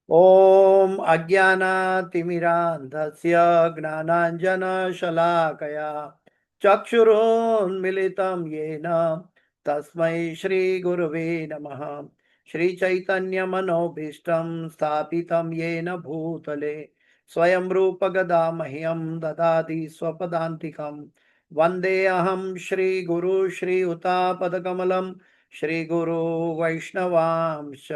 ॐ अज्ञानातिमिरान्धस्य ज्ञानाञ्जनशलाकया चक्षुरुन्मिलितं येन तस्मै श्रीगुरुवे नमः। श्रीचैतन्यमनोभीष्टं स्थापितं येन भूतले स्वयं रूपगदा मह्यं ददाति स्वपदान्तिकं। वन्देऽहं श्रीगुरु श्रीयुतापदकमलं श्रीगुरु वैष्णवांश्च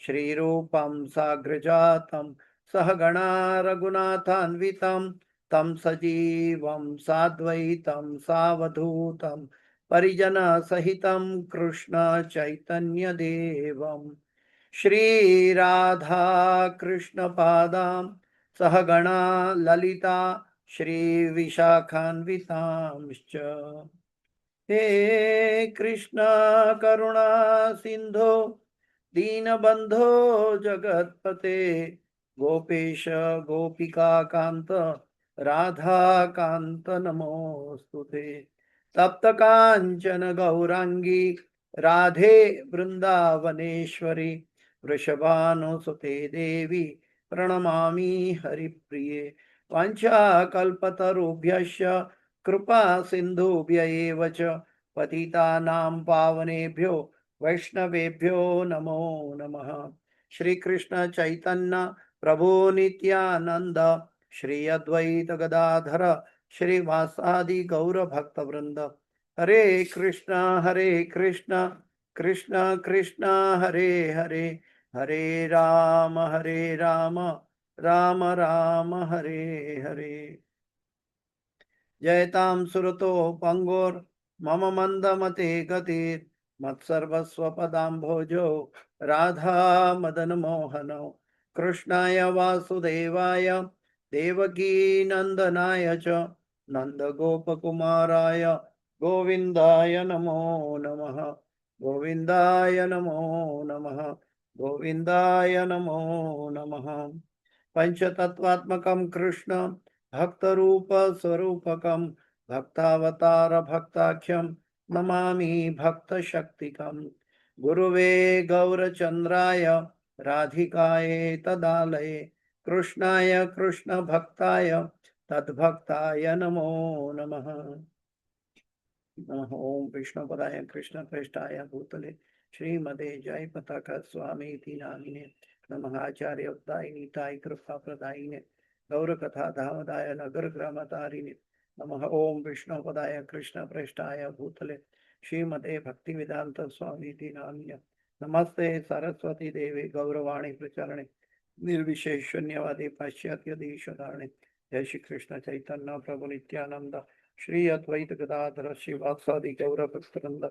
श्रीरूपं साग्रजातं सहगणा रघुनाथान्वितं तं सजीवं साद्वैतं सावधूतं परिजनसहितं कृष्ण चैतन्यदेवं श्रीराधा कृष्णपादां सहगणा ललिता श्रीविशाखान्वितांश्च। हे कृष्ण करुणा सिंधो दीनबंधो जगत्पते गोपेश गोपिका कांत राधा कांत नमोस्तुते। तप्त कांचन गौरांगी राधे वृंदावनेश्वरी वृषभानुसुते देवी प्रणमामि हरिप्रिये। वाञ्छाकल्पतरुभ्यश्च कृपा सिन्धुभ्य एव च पतितानां पावनेभ्यो वैष्णवेभ्यो नमो नमः। श्री कृष्ण चैतन्य प्रभु नित्यानंद श्री अद्वैत गदाधर श्रीवासादि गौर भक्त वृंद। हरे कृष्ण कृष्ण कृष्ण हरे हरे, हरे राम राम राम हरे हरे। जयतां सुरतो पंगोर मम मंदमते गतिर मत्सर्वस्वपदाम्भोजो राधा मदन मोहनो। कृष्णाय वासुदेवाय देवकी नंदनाय च नंदगोपकुमाराय गोविन्दाय नमो नमः। गोविन्दाय नमो नमः। गोविन्दाय नमो नमः। पंचतत्वात्मकं कृष्ण भक्तरूप स्वरूपकं भक्तावतार भक्ताख्यं नमामि भक्तशक्तिकं। गुरुवे गौरचन्द्राय राधिकाये तदालये कृष्णाय कृष्ण भक्ताय तद्भक्ताय नमो नमः। नमः ओम विष्णुपदाय कृष्ण प्रेष्ठाय भूतले श्रीमदे जय पताका स्वामी नामिने नमः। आचार्य उद्दायिनी ताय कृपा प्रदायिने गौर कथा धामदाय नगर ग्राम तारिणे नमः। ओम विष्णुपदाय कृष्ण प्रेष्ठाय भूतले श्रीमदे भक्ति वेदांत स्वामी नामिने नमस्ते सरस्वती देवी गौरवाणी प्रचारणे निर्विशेष शून्यवादी पाश्चात्य देशधारणे। जय श्री कृष्ण चैतन्य प्रभु नित्यानंद श्री अद्वैत गदाधर शिवासादि गौर भक्तवृंद।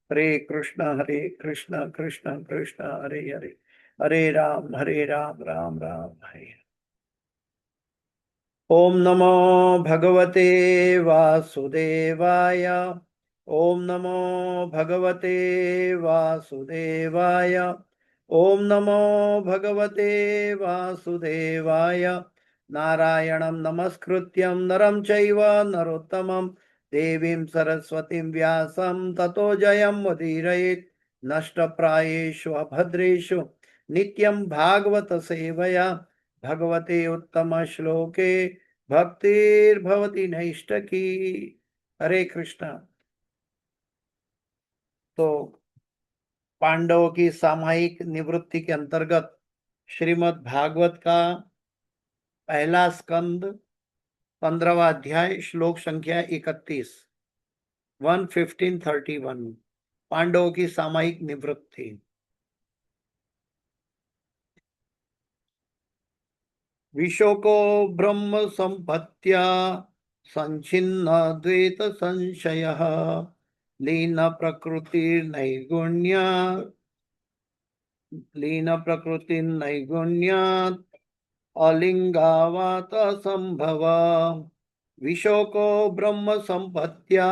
हरे कृष्ण कृष्ण कृष्ण हरे हरे, हरे राम राम राम हरे। ओम नमो भगवते वासुदेवाय। ओम नमो भगवते वासुदेवाय। ओम नमो भगवते वासुदेवाय। नारायणं नमस्कृत्यं नरं चैव नरोत्तमं देवीं सरस्वतीं व्यासं ततो जयं मुदीरयेत्। नष्टप्रायेषु अभद्रेषु नित्यं भागवत सेवया भगवते उत्तम श्लोके भक्तिर्भवति नैष्टकी। हरे कृष्णा। तो पांडवों की सामूहिक निवृत्ति के अंतर्गत श्रीमद् भागवत का पहला स्कंद 15वां अध्याय श्लोक संख्या 31 11531 पांडवों की सामूहिक निवृत्ति। विशोको ब्रह्म संपत्त्या संचिन्न द्वैत संशयः लीन प्रकृतिर्नैगुण्या लीन प्रकृतिर्नैगुण्यात् अलिंगावात संभव। विशोको ब्रह्म संपत्त्या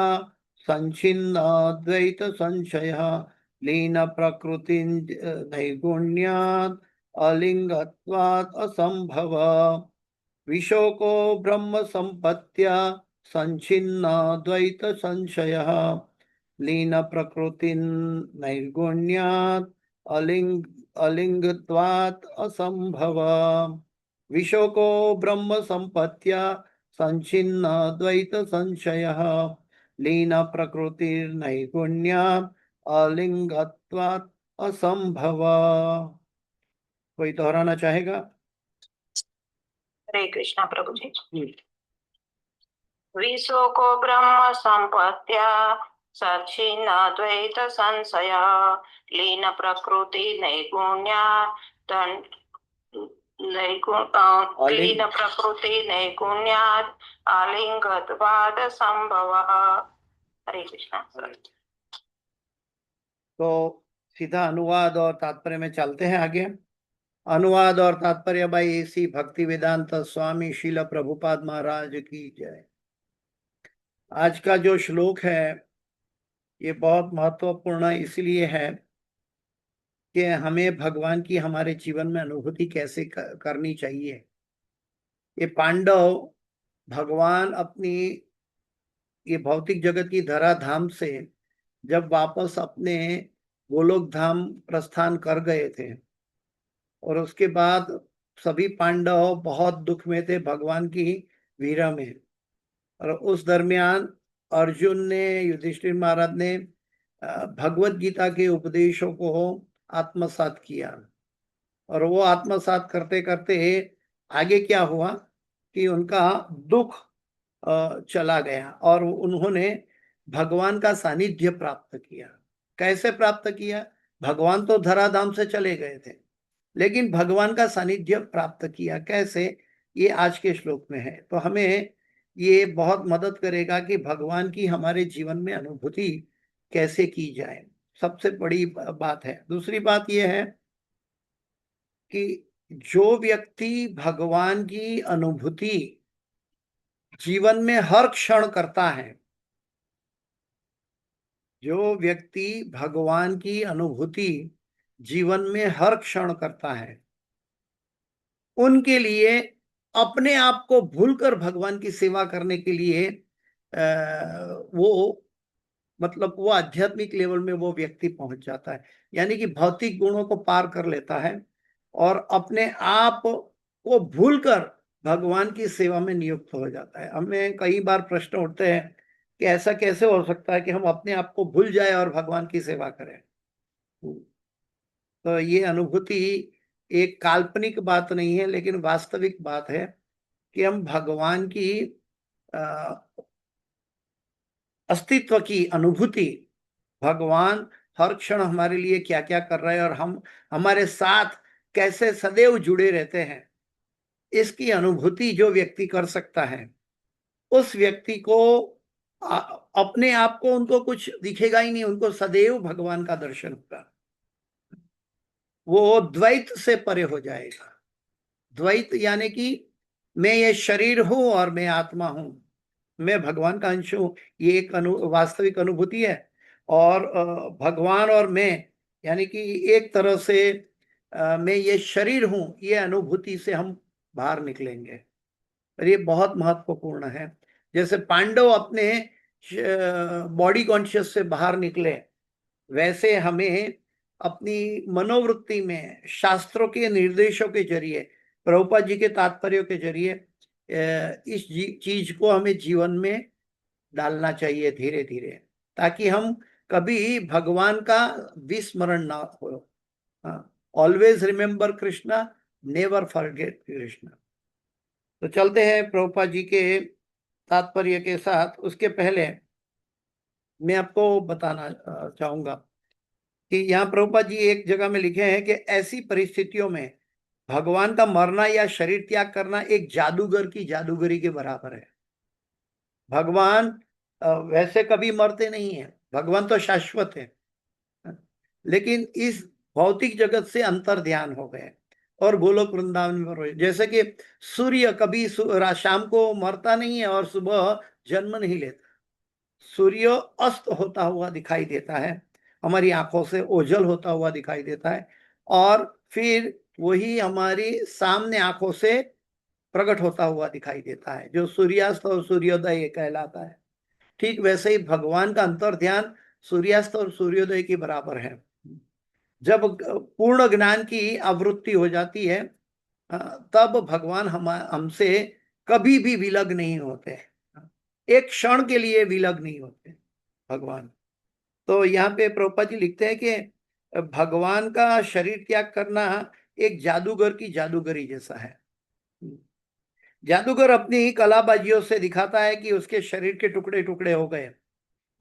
संचिन्न द्वैत संशयः लीन प्रकृति नैगुण्यात् अलिंगत्वात् असंभव। विशोको ब्रह्म संपत्त्या संचिन्न द्वैत संशयः लीन प्रकृति नैर्गुण्यात् अलिंग अलिंगत्वात् असंभव। विशोको ब्रह्म संपत्त्या संचिन्न द्वैत संशयः लीन प्रकृतिर्नैगुण्यात् अलिंगत्वात् असंभव। कोई दोहराना चाहेगा? हरे कृष्णा प्रभु जी। विशोको ब्रह्म संपत्त्या सच्चिन्न द्वैत संशय लीन प्रकृति नैगुण्यात् लीन प्रकृति नैगुण्यात् आलिंगत्वाद संभवः। हरे कृष्णा। तो सीधा अनुवाद और तात्पर्य में चलते हैं आगे। अनुवाद और तात्पर्य भाई इसी भक्ति वेदांत स्वामी शील प्रभुपाद महाराज की जय। आज का जो श्लोक है ये बहुत महत्वपूर्ण इसलिए है कि हमें भगवान की हमारे जीवन में अनुभूति कैसे करनी चाहिए। ये पांडव भगवान अपनी ये भौतिक जगत की धराधाम से जब वापस अपने गोलोक धाम प्रस्थान कर गए थे और उसके बाद सभी पांडव बहुत दुख में थे भगवान की विरह में। और उस दरमियान अर्जुन ने युधिष्ठिर महाराज ने भगवत गीता के उपदेशों को आत्मसात किया। और वो आत्मसात करते करते आगे क्या हुआ कि उनका दुख चला गया और उन्होंने भगवान का सानिध्य प्राप्त किया। कैसे प्राप्त किया? भगवान तो धराधाम से चले गए थे लेकिन भगवान का सानिध्य प्राप्त किया। कैसे? ये आज के श्लोक में है। तो हमें ये बहुत मदद करेगा कि भगवान की हमारे जीवन में अनुभूति कैसे की जाए, सबसे बड़ी बात है। दूसरी बात यह है कि जो व्यक्ति भगवान की अनुभूति जीवन में हर क्षण करता है, जो व्यक्ति भगवान की अनुभूति जीवन में हर क्षण करता है, उनके लिए अपने आप को भूलकर भगवान की सेवा करने के लिए वो मतलब वो आध्यात्मिक लेवल में वो व्यक्ति पहुंच जाता है। यानी कि भौतिक गुणों को पार कर लेता है और अपने आप को भूलकर भगवान की सेवा में नियुक्त हो जाता है। हमें कई बार प्रश्न उठते हैं कि ऐसा कैसे हो सकता है कि हम अपने आप को भूल जाए और भगवान की सेवा करें। तो ये अनुभूति एक काल्पनिक बात नहीं है लेकिन वास्तविक बात है कि हम भगवान की अस्तित्व की अनुभूति, भगवान हर क्षण हमारे लिए क्या क्या कर रहे हैं और हम हमारे साथ कैसे सदैव जुड़े रहते हैं, इसकी अनुभूति जो व्यक्ति कर सकता है उस व्यक्ति को अपने आप को उनको कुछ दिखेगा ही नहीं, उनको सदैव भगवान का दर्शन होगा। वो द्वैत से परे हो जाएगा। द्वैत यानी कि मैं ये शरीर हूं और मैं आत्मा हूं, मैं भगवान का अंश हूं, ये एक वास्तविक अनुभूति है। और भगवान और मैं यानी कि एक तरह से मैं ये शरीर हूं, ये अनुभूति से हम बाहर निकलेंगे। और ये बहुत महत्वपूर्ण है। जैसे पांडव अपने बॉडी कॉन्शियस से बाहर निकले, वैसे हमें अपनी मनोवृत्ति में शास्त्रों के निर्देशों के जरिए, प्रभुपाद जी के तात्पर्यों के जरिए इस चीज को हमें जीवन में डालना चाहिए धीरे धीरे, ताकि हम कभी भगवान का विस्मरण ना हो। Always remember Krishna, never forget Krishna. तो चलते हैं प्रभुपाद जी के तात्पर्य के साथ। उसके पहले मैं आपको बताना चाहूंगा कि यहाँ प्रभुपाद जी एक जगह में लिखे हैं कि ऐसी परिस्थितियों में भगवान का मरना या शरीर त्याग करना एक जादूगर की जादूगरी के बराबर है। भगवान वैसे कभी मरते नहीं है, भगवान तो शाश्वत है, लेकिन इस भौतिक जगत से अंतर ध्यान हो गए और गोलोक वृंदावन में। जैसे कि सूर्य कभी शाम को मरता नहीं है और सुबह जन्म नहीं लेता। सूर्य अस्त होता हुआ दिखाई देता है, हमारी आंखों से ओझल होता हुआ दिखाई देता है, और फिर वही हमारी सामने आंखों से प्रकट होता हुआ दिखाई देता है, जो सूर्यास्त और सूर्योदय कहलाता है। ठीक वैसे ही भगवान का अंतर ध्यान सूर्यास्त और सूर्योदय के बराबर है। जब पूर्ण ज्ञान की आवृत्ति हो जाती है, तब भगवान हमसे कभी भी विलग नहीं होते, एक क्षण के लिए विलग नहीं होते भगवान। तो यहाँ पे प्रभुपाद जी लिखते हैं कि भगवान का शरीर त्याग करना एक जादूगर की जादूगरी जैसा है। जादूगर अपनी कलाबाजियों से दिखाता है कि उसके शरीर के टुकड़े टुकड़े हो गए,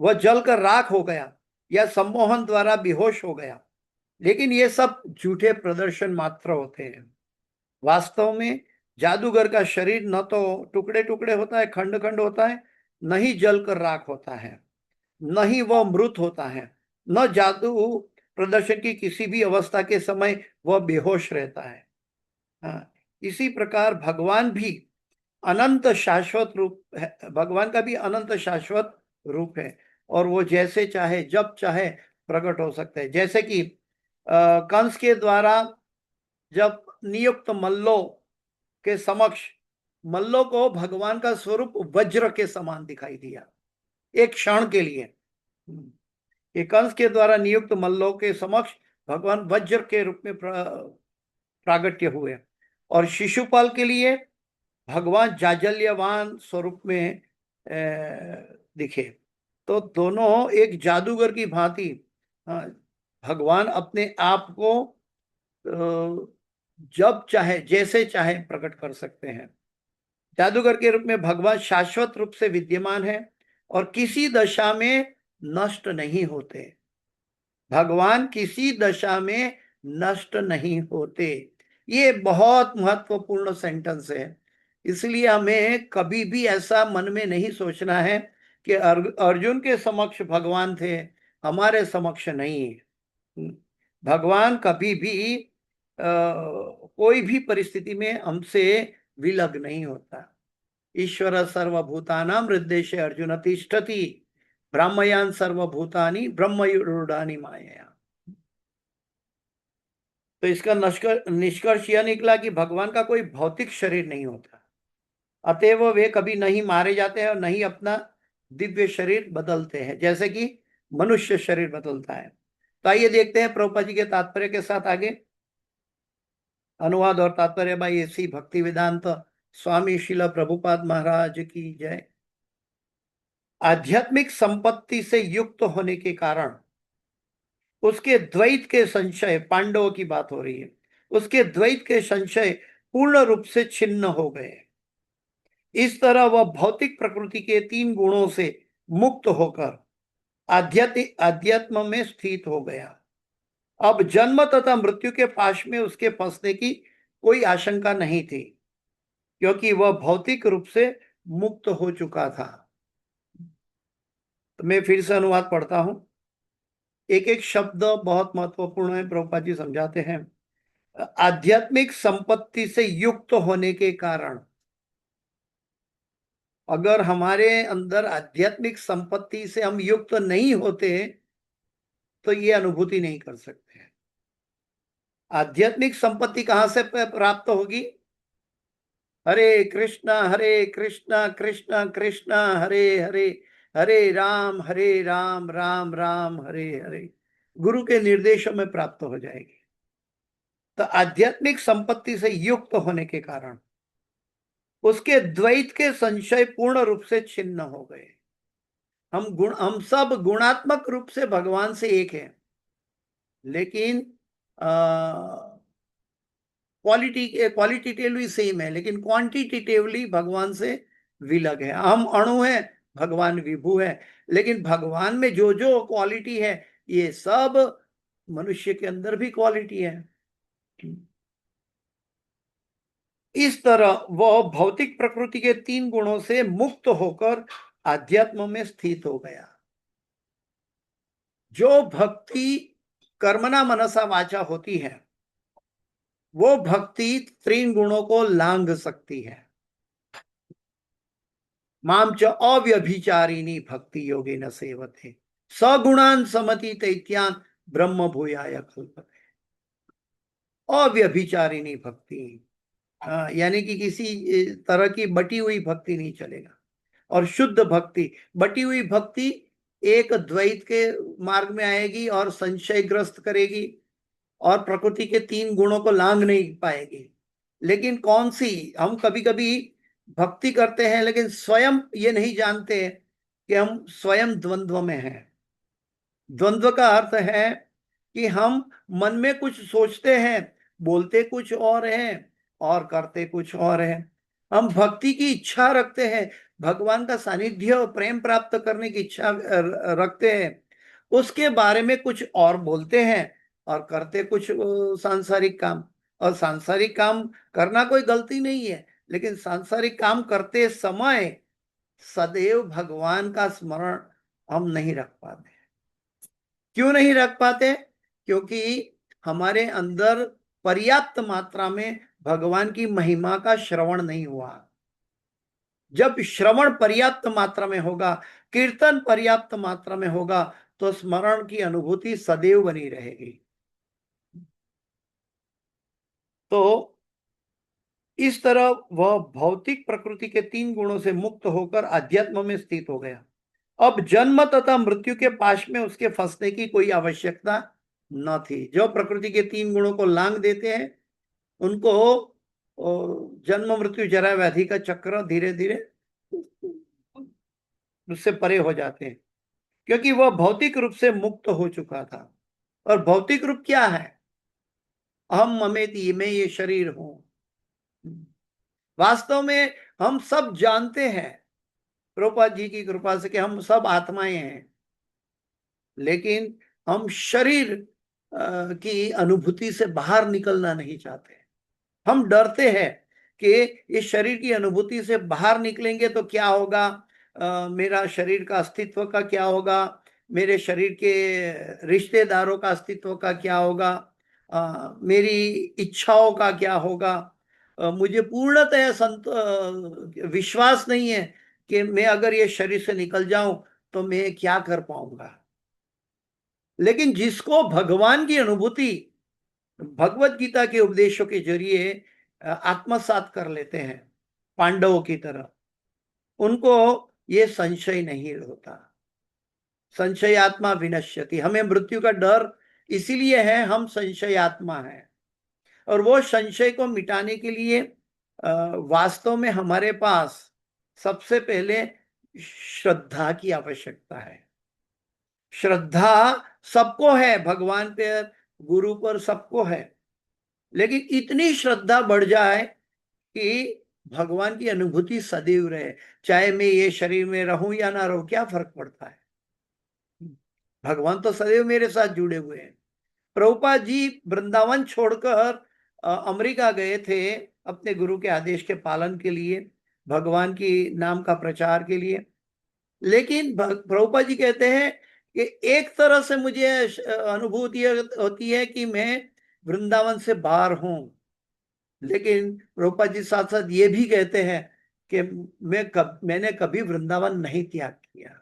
वह जलकर राख हो गया या सम्मोहन द्वारा बेहोश हो गया, लेकिन ये सब झूठे प्रदर्शन मात्र होते हैं। वास्तव में जादूगर का शरीर न तो टुकड़े टुकड़े होता है, खंड खंड होता है, न ही जलकर राख होता है, न ही वह मृत होता है, न जादू प्रदर्शन की किसी भी अवस्था के समय वह बेहोश रहता है। हाँ, इसी प्रकार भगवान भी अनंत शाश्वत रूप है, भगवान का भी अनंत शाश्वत रूप है, और वो जैसे चाहे जब चाहे प्रकट हो सकते हैं। जैसे कि कंस के द्वारा जब नियुक्त मल्लों के समक्ष मल्लों को भगवान का स्वरूप वज्र के समान दिखाई दिया एक क्षण के लिए। ये कंस के द्वारा नियुक्त मल्लों के समक्ष भगवान वज्र के रूप में प्रागट्य हुए, और शिशुपाल के लिए भगवान जाजल्यवान स्वरूप में दिखे। तो दोनों एक जादूगर की भांति भगवान अपने आप को जब चाहे जैसे चाहे प्रकट कर सकते हैं। जादूगर के रूप में भगवान शाश्वत रूप से विद्यमान है और किसी दशा में नष्ट नहीं होते। भगवान किसी दशा में नष्ट नहीं होते। ये बहुत महत्वपूर्ण सेंटेंस है। इसलिए हमें कभी भी ऐसा मन में नहीं सोचना है कि अर्जुन के समक्ष भगवान थे, हमारे समक्ष नहीं। भगवान कभी भी कोई भी परिस्थिति में हमसे विलग नहीं होता। ईश्वर सर्वभूतानां हृदय अर्जुन तिष्ठति, ब्रह्मयान सर्वभूतानि ब्रह्मरूढ़ानि मायया। तो इसका निष्कर्ष यह निकला कि भगवान का कोई भौतिक शरीर नहीं होता, अतएव वे कभी नहीं मारे जाते हैं और नहीं अपना दिव्य शरीर बदलते हैं, जैसे कि मनुष्य शरीर बदलता है। तो आइए देखते हैं प्रभुपाद जी के तात्पर्य के साथ आगे। अनुवाद और तात्पर्य भाई ऐसी भक्ति वेदांत स्वामी शिला प्रभुपाद महाराज की जय। आध्यात्मिक संपत्ति से युक्त होने के कारण उसके द्वैत के संशय, पांडवों की बात हो रही है, उसके द्वैत के संशय पूर्ण रूप से छिन्न हो गए। इस तरह वह भौतिक प्रकृति के 3 गुणों से मुक्त होकर अध्यात्म में स्थित हो गया। अब जन्म तथा मृत्यु के पाश में उसके फंसने की कोई आशंका नहीं थी, क्योंकि वह भौतिक रूप से मुक्त हो चुका था। तो मैं फिर से अनुवाद पढ़ता हूं। एक एक शब्द बहुत महत्वपूर्ण है। प्रभुपाद जी समझाते हैं, आध्यात्मिक संपत्ति से युक्त होने के कारण, अगर हमारे अंदर आध्यात्मिक संपत्ति से हम युक्त नहीं होते तो ये अनुभूति नहीं कर सकते। आध्यात्मिक संपत्ति कहां से प्राप्त होगी? हरे कृष्णा कृष्णा कृष्णा हरे हरे, हरे राम राम राम हरे हरे, गुरु के निर्देशों में प्राप्त हो जाएगी। तो आध्यात्मिक संपत्ति से युक्त होने के कारण उसके द्वैत के संशय पूर्ण रूप से छिन्न हो गए। हम सब गुणात्मक रूप से भगवान से एक हैं, लेकिन क्वालिटेटिवली सेम है, लेकिन क्वांटिटेटिवली भगवान से विलग है। हम अणु है, भगवान विभु है, लेकिन भगवान में जो जो क्वालिटी है ये सब मनुष्य के अंदर भी क्वालिटी है। इस तरह वह भौतिक प्रकृति के 3 गुणों से मुक्त होकर आध्यात्म में स्थित हो गया। जो भक्ति कर्मणा मनसा वाचा होती है, वो भक्ति 3 गुणों को लांघ सकती है। माम च अव्यभिचारिणी भक्ति योगेन सेवते सगुणान समति तैत्यान ब्रह्म भूयाय कल्पते। अव्यभिचारिणी भक्ति, यानी कि किसी तरह की बटी हुई भक्ति नहीं चलेगा। और शुद्ध भक्ति, बटी हुई भक्ति एक द्वैत के मार्ग में आएगी और संशयग्रस्त करेगी, और प्रकृति के 3 गुणों को लांघ नहीं पाएगी। लेकिन कौन सी, हम कभी कभी भक्ति करते हैं लेकिन स्वयं ये नहीं जानते कि हम स्वयं द्वंद्व में हैं। द्वंद्व का अर्थ है कि हम मन में कुछ सोचते हैं, बोलते कुछ और हैं और करते कुछ और हैं। हम भक्ति की इच्छा रखते हैं, भगवान का सानिध्य और प्रेम प्राप्त करने की इच्छा रखते हैं, उसके बारे में कुछ और बोलते हैं और करते कुछ सांसारिक काम। और सांसारिक काम करना कोई गलती नहीं है, लेकिन सांसारिक काम करते समय सदैव भगवान का स्मरण हम नहीं रख पाते। क्यों नहीं रख पाते? क्योंकि हमारे अंदर पर्याप्त मात्रा में भगवान की महिमा का श्रवण नहीं हुआ। जब श्रवण पर्याप्त मात्रा में होगा, कीर्तन पर्याप्त मात्रा में होगा, तो स्मरण की अनुभूति सदैव बनी रहेगी। तो इस तरह वह भौतिक प्रकृति के 3 गुणों से मुक्त होकर अध्यात्म में स्थित हो गया। अब जन्म तथा मृत्यु के पाश में उसके फंसने की कोई आवश्यकता न थी। जो प्रकृति के 3 गुणों को लांघ देते हैं उनको जन्म मृत्यु जरा व्याधि का चक्र धीरे धीरे उससे परे हो जाते हैं, क्योंकि वह भौतिक रूप से मुक्त हो चुका था। और भौतिक रूप क्या है? अहम ममेति, मैं ये शरीर हूं। वास्तव में हम सब जानते हैं प्रभुपाद जी की कृपा से कि हम सब आत्माएं हैं, लेकिन हम शरीर की अनुभूति से बाहर निकलना नहीं चाहते। हम डरते हैं कि इस शरीर की अनुभूति से बाहर निकलेंगे तो क्या होगा, मेरा शरीर का अस्तित्व का क्या होगा, मेरे शरीर के रिश्तेदारों का अस्तित्व का क्या होगा, मेरी इच्छाओं का क्या होगा। मुझे पूर्णतः विश्वास नहीं है कि मैं अगर ये शरीर से निकल जाऊं तो मैं क्या कर पाऊंगा। लेकिन जिसको भगवान की अनुभूति भगवत गीता के उपदेशों के जरिए आत्मसात कर लेते हैं, पांडवों की तरह, उनको ये संशय नहीं होता। संशय आत्मा विनश्यति। हमें मृत्यु का डर इसीलिए है, हम संशय आत्मा है। और वो संशय को मिटाने के लिए वास्तव में हमारे पास सबसे पहले श्रद्धा की आवश्यकता है। श्रद्धा सबको है, भगवान पे, गुरु पर सबको है, लेकिन इतनी श्रद्धा बढ़ जाए कि भगवान की अनुभूति सदैव रहे। चाहे मैं ये शरीर में रहूं या ना रहूं, क्या फर्क पड़ता है, भगवान तो सदैव मेरे साथ जुड़े हुए हैं। प्रभुपाद जी वृंदावन छोड़कर अमेरिका गए थे अपने गुरु के आदेश के पालन के लिए, भगवान की नाम का प्रचार के लिए। लेकिन प्रभुपाद जी कहते हैं कि एक तरह से मुझे अनुभूति होती है कि मैं वृंदावन से बाहर हूं, लेकिन प्रभुपाद जी साथ साथ ये भी कहते हैं कि मैंने कभी वृंदावन नहीं त्याग किया।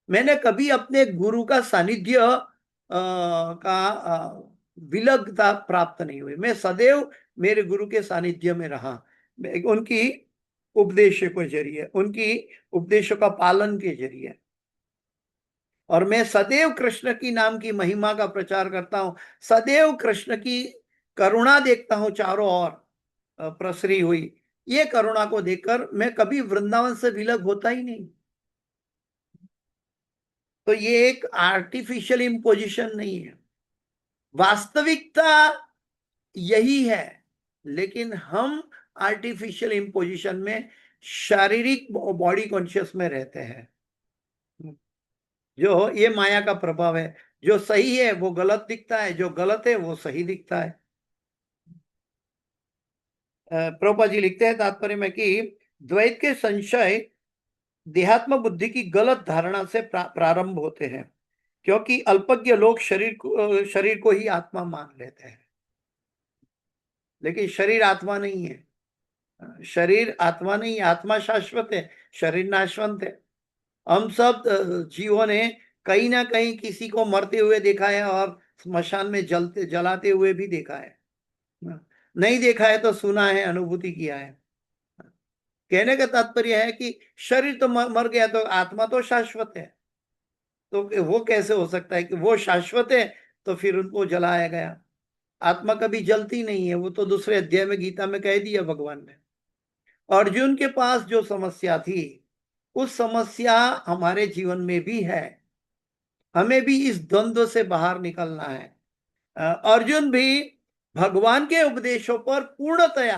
मैंने कभी अपने गुरु का सानिध्य का विलग्नता प्राप्त नहीं हुई। मैं सदैव मेरे गुरु के सानिध्य में रहा, उनकी उपदेशों के जरिए, उनकी उपदेशों का पालन के जरिए। और मैं सदैव कृष्ण की नाम की महिमा का प्रचार करता हूं, सदैव कृष्ण की करुणा देखता हूं चारों ओर प्रसरी हुई। ये करुणा को देखकर मैं कभी वृंदावन से विलग होता ही नहीं। तो ये एक आर्टिफिशियल इम्पोजिशन नहीं है, वास्तविकता यही है। लेकिन हम आर्टिफिशियल इम्पोजिशन में, शारीरिक बॉडी कॉन्शियस में रहते हैं। जो ये माया का प्रभाव है, जो सही है वो गलत दिखता है, जो गलत है वो सही दिखता है। प्रभुपाद जी लिखते हैं तात्पर्य में कि द्वैत के संशय देहात्म बुद्धि की गलत धारणा से प्रारंभ होते हैं, क्योंकि अल्पज्ञ लोग शरीर को ही आत्मा मान लेते हैं। लेकिन शरीर आत्मा नहीं है, शरीर आत्मा नहीं है, आत्मा शाश्वत है, शरीर नाशवंत है। हम सब जीवों ने कहीं ना कहीं किसी को मरते हुए देखा है और स्मशान में जलाते हुए भी देखा है। नहीं देखा है तो सुना है, अनुभूति किया है। कहने का तात्पर्य है कि शरीर तो मर गया, तो आत्मा तो शाश्वत है। तो वो कैसे हो सकता है कि वो शाश्वत है तो फिर उनको जलाया गया? आत्मा कभी जलती नहीं है, वो तो दूसरे अध्याय में गीता में कह दिया भगवान ने। अर्जुन के पास जो समस्या थी, उस समस्या हमारे जीवन में भी है। हमें भी इस द्वंद्व से बाहर निकलना है। अर्जुन भी भगवान के उपदेशों पर पूर्णतया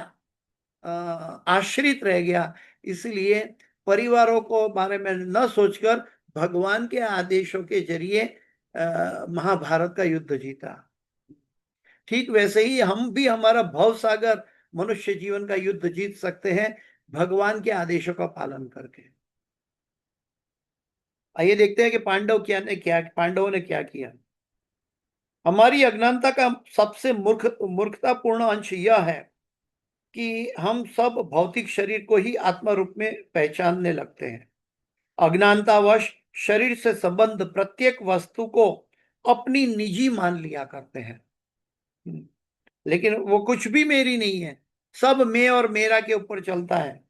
आश्रित रह गया, इसलिए परिवारों को बारे में न सोचकर भगवान के आदेशों के जरिए महाभारत का युद्ध जीता। ठीक वैसे ही हम भी हमारा भव सागर मनुष्य जीवन का युद्ध जीत सकते हैं, भगवान के आदेशों का पालन करके। आइए देखते हैं कि पांडवों ने क्या किया। हमारी अज्ञानता का सबसे मूर्खतापूर्ण अंश यह है कि हम सब भौतिक शरीर को ही आत्मा रूप में पहचानने लगते हैं। अज्ञानतावश शरीर से संबंध प्रत्येक वस्तु को अपनी निजी मान लिया करते हैं। लेकिन वो कुछ भी मेरी नहीं है, सब मैं और मेरा के ऊपर चलता है।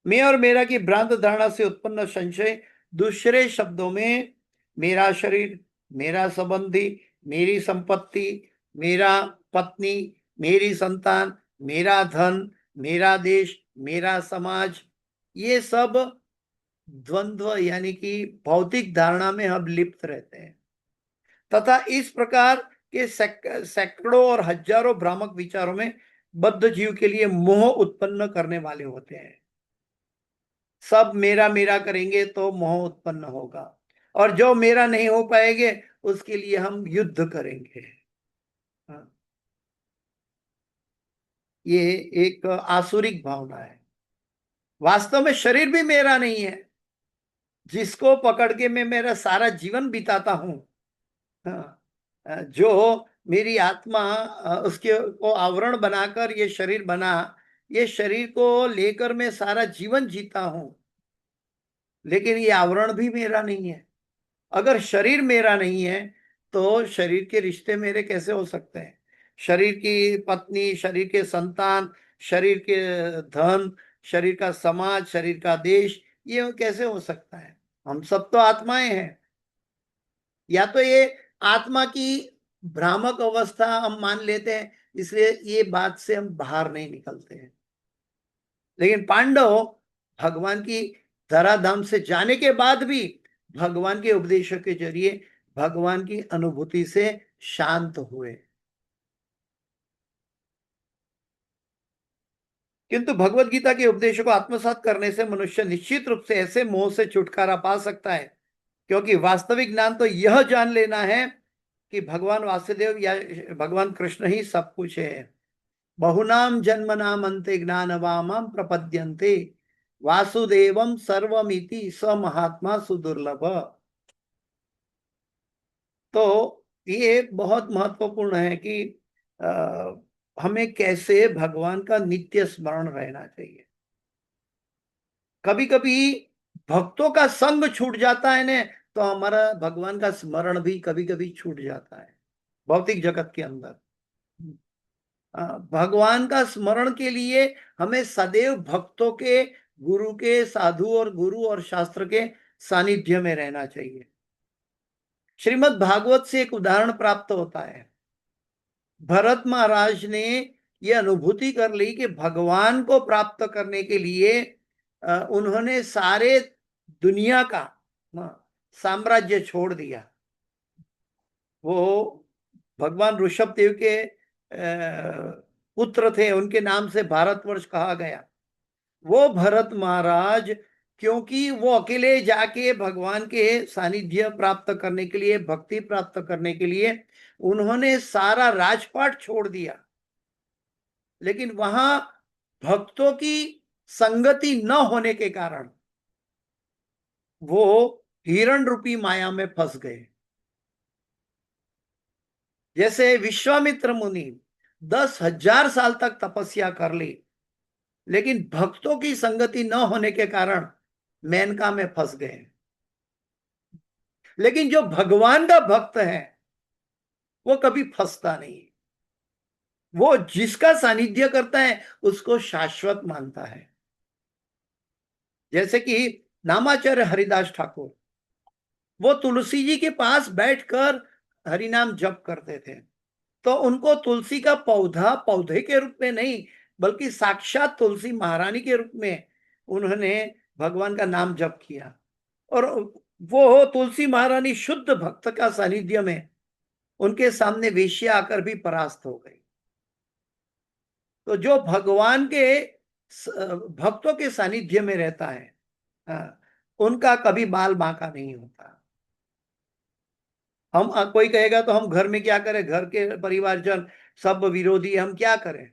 मैं और मेरा की भ्रांत धारणा से उत्पन्न संशय, दूसरे शब्दों में मेरा शरीर, मेरा संबंधी, मेरी संपत्ति, मेरा पत्नी, मेरी संतान, मेरा धन, मेरा देश, मेरा समाज, ये सब द्वंद्व यानी कि भौतिक धारणा में हम लिप्त रहते हैं तथा इस प्रकार के सैकड़ों और हजारों भ्रामक विचारों में बद्ध जीव के लिए मोह उत्पन्न करने वाले होते हैं। सब मेरा मेरा करेंगे तो मोह उत्पन्न होगा, और जो मेरा नहीं हो पाएंगे उसके लिए हम युद्ध करेंगे। हाँ। ये एक आसुरिक भावना है। वास्तव में शरीर भी मेरा नहीं है, जिसको पकड़ के मैं मेरा सारा जीवन बिताता हूं। हाँ, जो मेरी आत्मा, उसके को आवरण बनाकर ये शरीर बना, ये शरीर को लेकर मैं सारा जीवन जीता हूं, लेकिन ये आवरण भी मेरा नहीं है। अगर शरीर मेरा नहीं है तो शरीर के रिश्ते मेरे कैसे हो सकते हैं? शरीर की पत्नी, शरीर के संतान, शरीर के धन, शरीर का समाज, शरीर का देश, ये कैसे हो सकता है? हम सब तो आत्माएं हैं। या तो ये आत्मा की भ्रामक अवस्था हम मान लेते हैं, इसलिए ये बात से हम बाहर नहीं निकलते हैं। लेकिन पांडव भगवान की धराधाम से जाने के बाद भी भगवान के उपदेशों के जरिए भगवान की अनुभूति से शांत हुए। किंतु भगवत गीता के उपदेशों को आत्मसात करने से मनुष्य निश्चित रूप से ऐसे मोह से छुटकारा पा सकता है, क्योंकि वास्तविक ज्ञान तो यह जान लेना है कि भगवान वासुदेव या भगवान कृष्ण ही सब कुछ है। बहुनाम जन्मनाम अन्ते ज्ञानवामं प्रपद्यन्ते वासुदेवम सर्वमिति स महात्मा सुदुर्लभ। तो ये बहुत महत्वपूर्ण है कि हमें कैसे भगवान का नित्य स्मरण रहना चाहिए। कभी कभी भक्तों का संग छूट जाता है ने, तो हमारा भगवान का स्मरण भी कभी कभी छूट जाता है भौतिक जगत के अंदर। भगवान का स्मरण के लिए हमें सदैव भक्तों के, गुरु के, साधु और गुरु और शास्त्र के सानिध्य में रहना चाहिए। श्रीमद् भागवत से एक उदाहरण प्राप्त होता है। भरत महाराज ने यह अनुभूति कर ली कि भगवान को प्राप्त करने के लिए उन्होंने सारे दुनिया का साम्राज्य छोड़ दिया। वो भगवान ऋषभ देव के पुत्र थे, उनके नाम से भारतवर्ष कहा गया। वो भरत महाराज, क्योंकि वो अकेले जाके भगवान के सानिध्य प्राप्त करने के लिए, भक्ति प्राप्त करने के लिए उन्होंने सारा राजपाट छोड़ दिया, लेकिन वहां भक्तों की संगति न होने के कारण वो हिरण रूपी माया में फंस गए। जैसे विश्वामित्र मुनि 10,000 साल तक तपस्या कर ली, लेकिन भक्तों की संगति न होने के कारण मेनका में फंस गए। लेकिन जो भगवान का भक्त है वो कभी फंसता नहीं। वो जिसका सानिध्य करता है उसको शाश्वत मानता है। जैसे कि नामाचार्य हरिदास ठाकुर, वो तुलसी जी के पास बैठकर हरिनाम जप करते थे। तो उनको तुलसी का पौधा पौधे के रूप में नहीं, बल्कि साक्षात तुलसी महारानी के रूप में उन्होंने भगवान का नाम जप किया। और वो तुलसी महारानी शुद्ध भक्त का सानिध्य में उनके सामने वेश्या आकर भी परास्त हो गई। तो जो भगवान के भक्तों के सानिध्य में रहता है, हाँ, उनका कभी बाल बांका नहीं होता। हम कोई कहेगा तो हम घर में क्या करें, घर के परिवारजन सब विरोधी, हम क्या करें?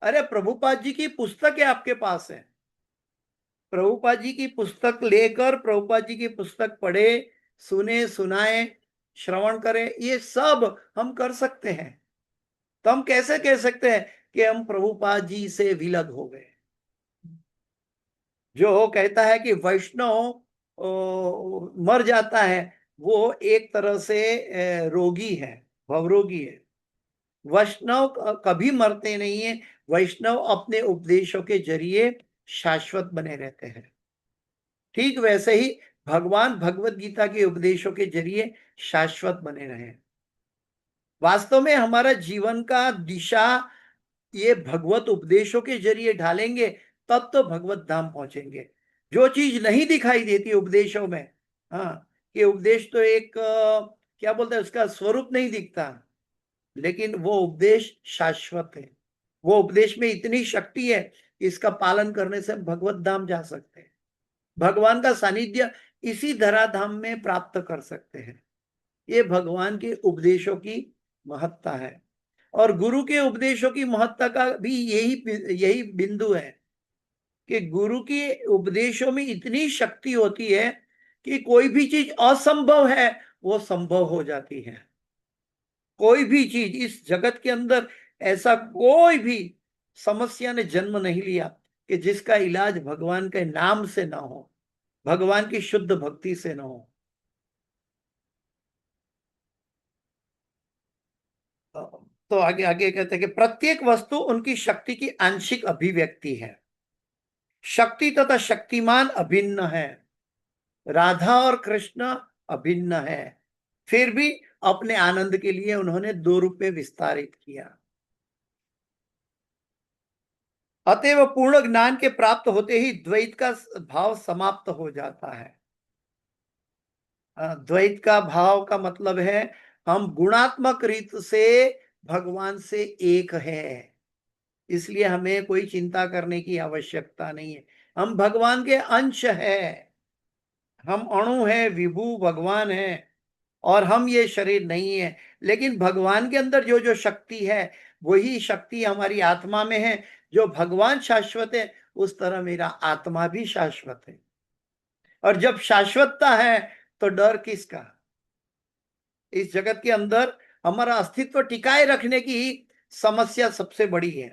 अरे प्रभुपाद जी की पुस्तक है आपके पास है, प्रभुपाद जी की पुस्तक लेकर प्रभुपाद जी की पुस्तक पढ़े, सुने, सुनाए, श्रवण करें, ये सब हम कर सकते हैं। तो हम कैसे कह सकते हैं कि हम प्रभुपाद जी से विलग हो गए? जो कहता है कि वैष्णव मर जाता है, वो एक तरह से रोगी है, भवरोगी है। वैष्णव कभी मरते नहीं है। वैष्णव अपने उपदेशों के जरिए शाश्वत बने रहते हैं। ठीक वैसे ही भगवान भगवत गीता के उपदेशों के जरिए शाश्वत बने रहे। वास्तव में हमारा जीवन का दिशा ये भगवत उपदेशों के जरिए ढालेंगे, तब तो भगवत धाम पहुंचेंगे। जो चीज नहीं दिखाई देती उपदेशों में, हाँ, ये उपदेश तो एक क्या बोलते हैं, उसका स्वरूप नहीं दिखता, लेकिन वो उपदेश शाश्वत है। वो उपदेश में इतनी शक्ति है कि इसका पालन करने से भगवत धाम जा सकते हैं, भगवान का सानिध्य इसी धराधाम में प्राप्त कर सकते हैं। ये भगवान के उपदेशों की महत्ता है। और गुरु के उपदेशों की महत्ता का भी यही बिंदु है कि गुरु के उपदेशों में इतनी शक्ति होती है कि कोई भी चीज असंभव है वो संभव हो जाती है। कोई भी चीज इस जगत के अंदर ऐसा कोई भी समस्या ने जन्म नहीं लिया कि जिसका इलाज भगवान के नाम से ना हो, भगवान की शुद्ध भक्ति से ना हो। तो आगे आगे कहते हैं कि प्रत्येक वस्तु उनकी शक्ति की आंशिक अभिव्यक्ति है। शक्ति तथा शक्तिमान अभिन्न है। राधा और कृष्ण अभिन्न है, फिर भी अपने आनंद के लिए उन्होंने दो रूप में विस्तारित किया। अतएव पूर्ण ज्ञान के प्राप्त होते ही द्वैत का भाव समाप्त हो जाता है। द्वैत का भाव का मतलब है हम गुणात्मक रीत से भगवान से एक है, इसलिए हमें कोई चिंता करने की आवश्यकता नहीं है। हम भगवान के अंश है, हम अणु है, विभू भगवान है, और हम ये शरीर नहीं है। लेकिन भगवान के अंदर जो जो शक्ति है वही शक्ति हमारी आत्मा में है। जो भगवान शाश्वत है उस तरह मेरा आत्मा भी शाश्वत है। और जब शाश्वतता है तो डर किसका? इस जगत के अंदर हमारा अस्तित्व टिकाए रखने की समस्या सबसे बड़ी है,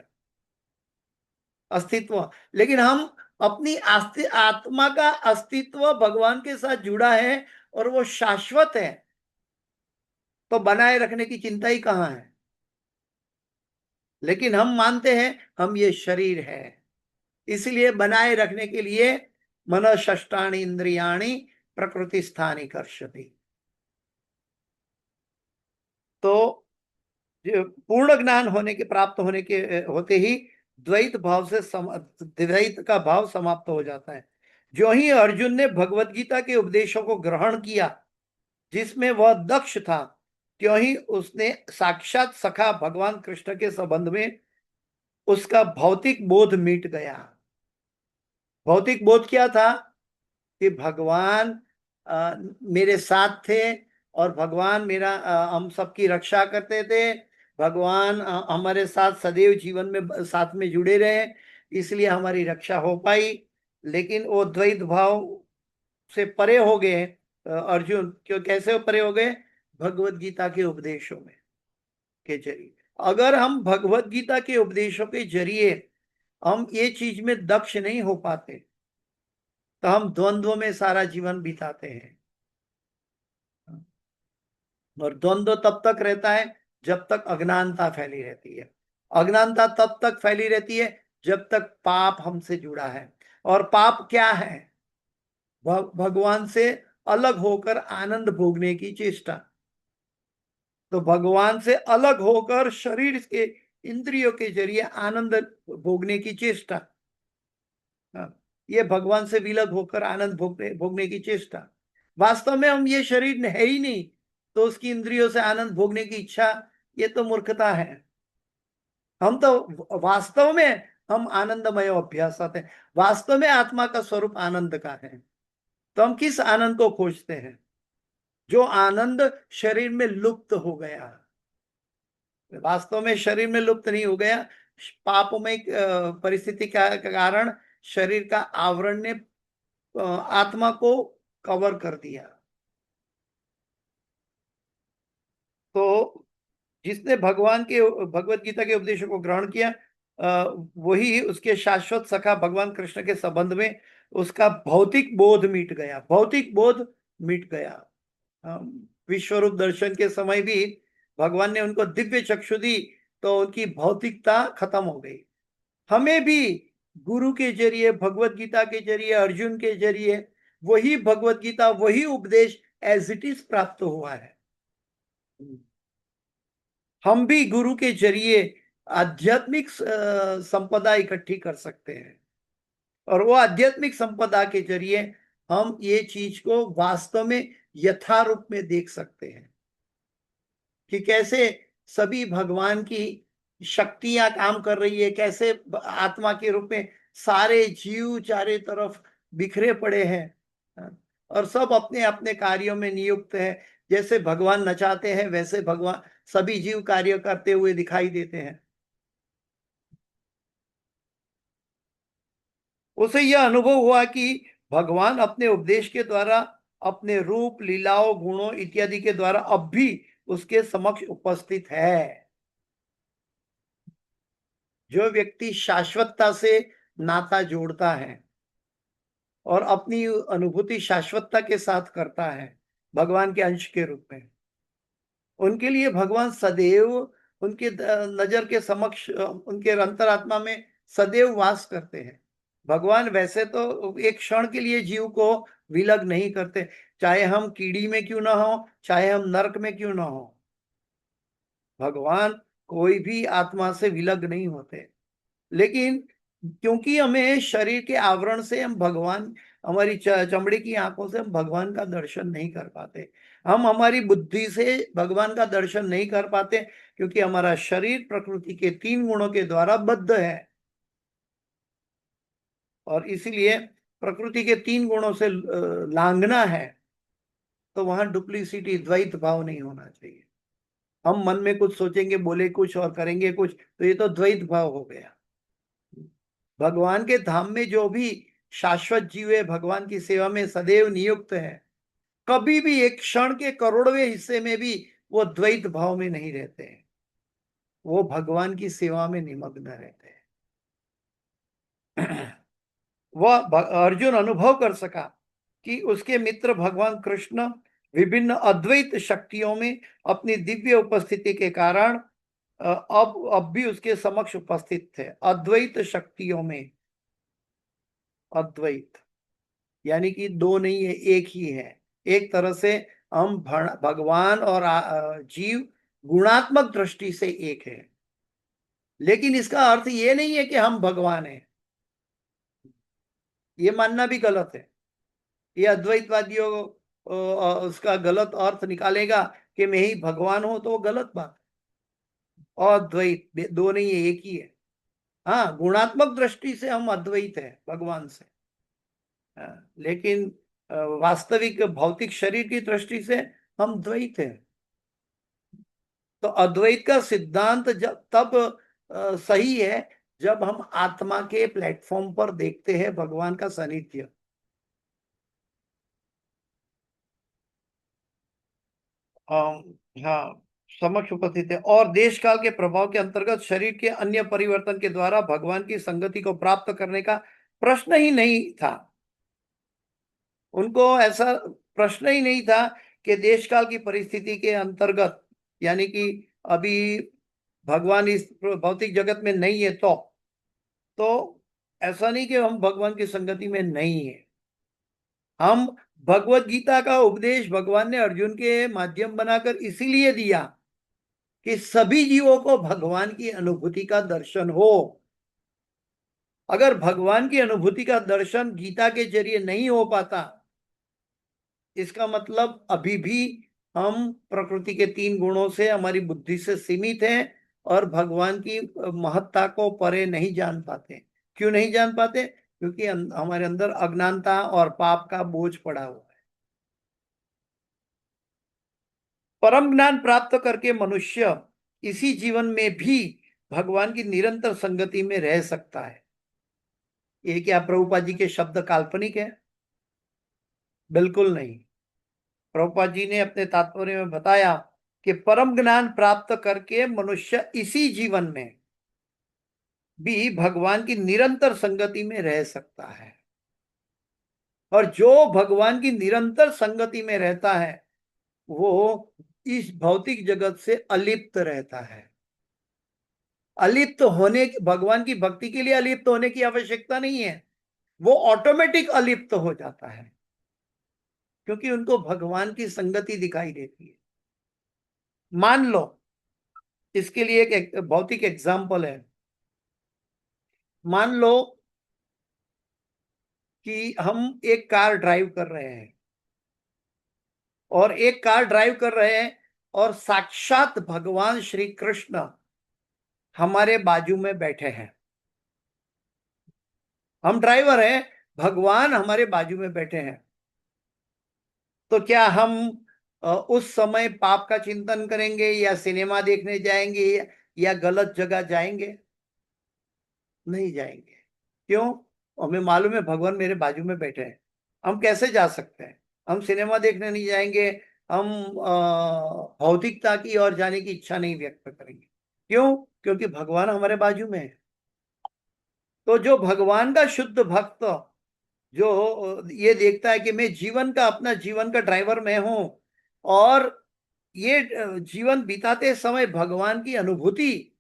अस्तित्व। लेकिन हम अपनी आत्मा का अस्तित्व भगवान के साथ जुड़ा है और वो शाश्वत है, तो बनाए रखने की चिंता ही कहां है? लेकिन हम मानते हैं हम ये शरीर है, इसलिए बनाए रखने के लिए मनःषष्ठानि इंद्रियाणि प्रकृति स्थानी कर्षति। तो पूर्ण ज्ञान होने के प्राप्त होने के होते ही द्वैत भाव से द्वैत का भाव समाप्त हो जाता है। जो ही अर्जुन ने भगवत गीता के उपदेशों को ग्रहण किया जिसमें वह दक्ष था, त्यों ही उसने साक्षात सखा भगवान कृष्ण के संबंध में उसका भौतिक बोध मिट गया। भौतिक बोध क्या था? कि भगवान मेरे साथ थे और भगवान मेरा हम सबकी रक्षा करते थे। भगवान हमारे साथ सदैव जीवन में साथ में जुड़े रहे, इसलिए हमारी रक्षा हो पाई। लेकिन वो द्वैत भाव से परे हो गए अर्जुन। क्यों, कैसे परे हो गए? भगवत गीता के उपदेशों में के जरिए। अगर हम भगवत गीता के उपदेशों के जरिए हम ये चीज में दक्ष नहीं हो पाते तो हम द्वंद्व में सारा जीवन बिताते हैं। और द्वंद्व तब तक रहता है जब तक अज्ञानता फैली रहती है। अज्ञानता तब तक फैली रहती है जब तक पाप हमसे जुड़ा है। और पाप क्या है? भगवान से अलग होकर आनंद भोगने की चेष्टा। तो भगवान से अलग होकर शरीर के इंद्रियों के जरिए आनंद भोगने की चेष्टा, हाँ, ये भगवान से विलग होकर आनंद भोगने भोगने की चेष्टा। वास्तव में हम ये शरीर है ही नहीं, तो उसकी इंद्रियों से आनंद भोगने की इच्छा, ये तो मूर्खता है। हम तो वास्तव में हम आनंदमय अभ्यास हैं। वास्तव में आत्मा का स्वरूप आनंद का है। तो हम किस आनंद को खोजते हैं? जो आनंद शरीर में लुप्त हो गया। वास्तव में शरीर में लुप्त नहीं हो गया, पापमय परिस्थिति का कारण शरीर का आवरण ने आत्मा को कवर कर दिया। तो जिसने भगवान के भगवत गीता के उपदेशों को ग्रहण किया, वही उसके शाश्वत सखा भगवान कृष्ण के संबंध में उसका भौतिक बोध मिट गया। भौतिक बोध मिट गया। विश्वरूप दर्शन के समय भी भगवान ने उनको दिव्य चक्षु दी, तो उनकी भौतिकता खत्म हो गई। हमें भी गुरु के जरिए, भगवत गीता के जरिए, अर्जुन के जरिए वही भगवत गीता, वही उपदेश एज इट इज प्राप्त हुआ है। हम भी गुरु के जरिए आध्यात्मिक संपदा इकट्ठी कर सकते हैं, और वो आध्यात्मिक संपदा के जरिए हम ये चीज को वास्तव में यथारूप में देख सकते हैं कि कैसे सभी भगवान की शक्तियां काम कर रही है, कैसे आत्मा के रूप में सारे जीव चारे तरफ बिखरे पड़े हैं, और सब अपने अपने कार्यों में नियुक्त है। जैसे भगवान नचाते हैं, वैसे भगवान सभी जीव कार्य करते हुए दिखाई देते हैं। उसे यह अनुभव हुआ कि भगवान अपने उपदेश के द्वारा, अपने रूप, लीलाओं, गुणों इत्यादि के द्वारा अब भी उसके समक्ष उपस्थित है। जो व्यक्ति शाश्वतता से नाता जोड़ता है और अपनी अनुभूति शाश्वतता के साथ करता है भगवान के अंश के रूप में, उनके लिए भगवान सदैव उनके नजर के समक्ष, उनके अंतरात्मा में सदैव वास करते हैं। भगवान वैसे तो एक क्षण के लिए जीव को विलग नहीं करते, चाहे हम कीड़ी में क्यों ना हो, चाहे हम नरक में क्यों ना हो, भगवान कोई भी आत्मा से विलग नहीं होते। लेकिन क्योंकि हमें शरीर के आवरण से हम भगवान, हमारी चमड़ी की आंखों से हम भगवान का दर्शन नहीं कर पाते, हम हमारी बुद्धि से भगवान का दर्शन नहीं कर पाते, क्योंकि हमारा शरीर प्रकृति के 3 गुणों के द्वारा बद्ध है। और इसीलिए प्रकृति के 3 गुणों से लांघना है, तो वहां डुप्लीसिटी, द्वैत भाव नहीं होना चाहिए। हम मन में कुछ सोचेंगे, बोले कुछ और करेंगे कुछ, तो ये तो द्वैत भाव हो गया। भगवान के धाम में जो भी शाश्वत जीव है, भगवान की सेवा में सदैव नियुक्त है, कभी भी एक क्षण के करोड़वें हिस्से में भी वो द्वैत भाव में नहीं रहते हैं, वो भगवान की सेवा में निमग्न रहते हैं। वह अर्जुन अनुभव कर सका कि उसके मित्र भगवान कृष्ण विभिन्न अद्वैत शक्तियों में अपनी दिव्य उपस्थिति के कारण अब भी उसके समक्ष उपस्थित थे। अद्वैत शक्तियों में, अद्वैत यानी कि दो नहीं है, एक ही है। एक तरह से हम भगवान और जीव गुणात्मक दृष्टि से एक है, लेकिन इसका अर्थ ये नहीं है कि हम भगवान हैं। ये मानना भी गलत है। ये अद्वैतवादियों उसका गलत अर्थ निकालेगा कि मैं ही भगवान हूं, तो वो गलत बात है। और द्वैत दो नहीं है, एक ही है। हाँ, गुणात्मक दृष्टि से हम अद्वैत है भगवान से, लेकिन वास्तविक भौतिक शरीर की दृष्टि से हम द्वैत हैं। तो अद्वैत का सिद्धांत जब तब सही है जब हम आत्मा के प्लेटफॉर्म पर देखते हैं भगवान का सानिध्य। हाँ, समक्ष उपस्थित है, और देश काल के प्रभाव के अंतर्गत शरीर के अन्य परिवर्तन के द्वारा भगवान की संगति को प्राप्त करने का प्रश्न ही नहीं था। उनको ऐसा प्रश्न ही नहीं था कि देश काल की परिस्थिति के अंतर्गत, यानी कि अभी भगवान इस भौतिक जगत में नहीं है, तो ऐसा नहीं कि हम भगवान की संगति में नहीं है। हम भगवत गीता का उपदेश भगवान ने अर्जुन के माध्यम बनाकर इसीलिए दिया कि सभी जीवों को भगवान की अनुभूति का दर्शन हो। अगर भगवान की अनुभूति का दर्शन गीता के जरिए नहीं हो पाता, इसका मतलब अभी भी हम प्रकृति के 3 गुणों से, हमारी बुद्धि से सीमित हैं और भगवान की महत्ता को परे नहीं जान पाते। क्यों नहीं जान पाते? क्योंकि हमारे अंदर अज्ञानता और पाप का बोझ पड़ा हुआ है। परम ज्ञान प्राप्त करके मनुष्य इसी जीवन में भी भगवान की निरंतर संगति में रह सकता है। ये क्या प्रभुपाद जी के शब्द काल्पनिक है? बिल्कुल नहीं। प्रभुपाद जी ने अपने तात्पर्य में बताया कि परम ज्ञान प्राप्त करके मनुष्य इसी जीवन में भी भगवान की निरंतर संगति में रह सकता है। और जो भगवान की निरंतर संगति में रहता है वो इस भौतिक जगत से अलिप्त रहता है। अलिप्त होने, भगवान की भक्ति के लिए अलिप्त होने की आवश्यकता नहीं है, वो ऑटोमेटिक अलिप्त हो जाता है, क्योंकि उनको भगवान की संगति दिखाई देती है। मान लो, इसके लिए एक भौतिक एग्जाम्पल है। मान लो कि हम एक कार ड्राइव कर रहे हैं और एक कार ड्राइव कर रहे हैं और साक्षात भगवान श्री कृष्ण हमारे बाजू में बैठे हैं। हम ड्राइवर हैं, भगवान हमारे बाजू में बैठे हैं। तो क्या हम उस समय पाप का चिंतन करेंगे या सिनेमा देखने जाएंगे या गलत जगह जाएंगे? नहीं जाएंगे। क्यों? हमें मालूम है भगवान मेरे बाजू में बैठे हैं। हम कैसे जा सकते हैं? हम सिनेमा देखने नहीं जाएंगे, हम भौतिकता की ओर जाने की इच्छा नहीं व्यक्त करेंगे। क्यों? क्योंकि भगवान हमारे बाजू में है। तो जो भगवान का शुद्ध भक्त जो ये देखता है कि मैं जीवन का, अपना जीवन का ड्राइवर मैं हूं और ये जीवन बिताते समय भगवान की अनुभूति,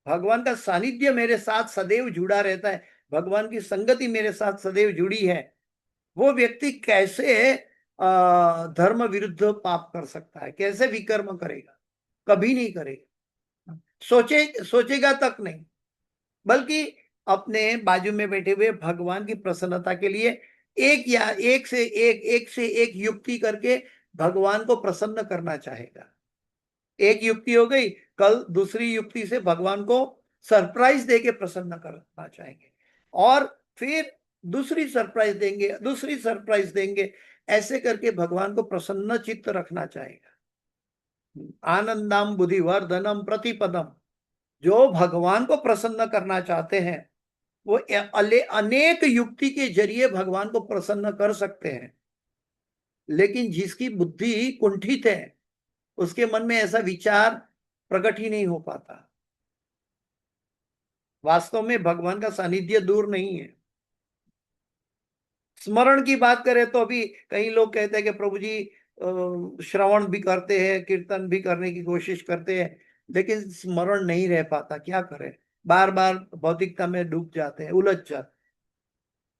भगवान का सानिध्य मेरे साथ सदैव जुड़ा रहता है, भगवान की संगति मेरे साथ सदैव जुड़ी है, वो व्यक्ति कैसे धर्म विरुद्ध पाप कर सकता है? कैसे विकर्म करेगा? कभी नहीं करेगा। सोचेगा तक नहीं। बल्कि अपने बाजू में बैठे हुए भगवान की प्रसन्नता के लिए एक से एक युक्ति करके भगवान को प्रसन्न करना चाहेगा। एक युक्ति हो गई, कल दूसरी युक्ति से भगवान को सरप्राइज देके प्रसन्न करना चाहेंगे और फिर दूसरी सरप्राइज देंगे, दूसरी सरप्राइज देंगे। ऐसे करके भगवान को प्रसन्न चित्त रखना चाहेगा। आनंदम बुद्धिवर्धनम प्रतिपदम। जो भगवान को प्रसन्न करना चाहते हैं वो अनेक युक्ति के जरिए भगवान को प्रसन्न कर सकते हैं, लेकिन जिसकी बुद्धि कुंठित है उसके मन में ऐसा विचार प्रकट ही नहीं हो पाता। वास्तव में भगवान का सानिध्य दूर नहीं है। स्मरण की बात करें तो अभी कई लोग कहते हैं कि प्रभु जी श्रवण भी करते हैं, कीर्तन भी करने की कोशिश करते हैं, लेकिन स्मरण नहीं रह पाता। क्या करें? बार बार भौतिकता में डूब जाते हैं, उलझ जाते हैं।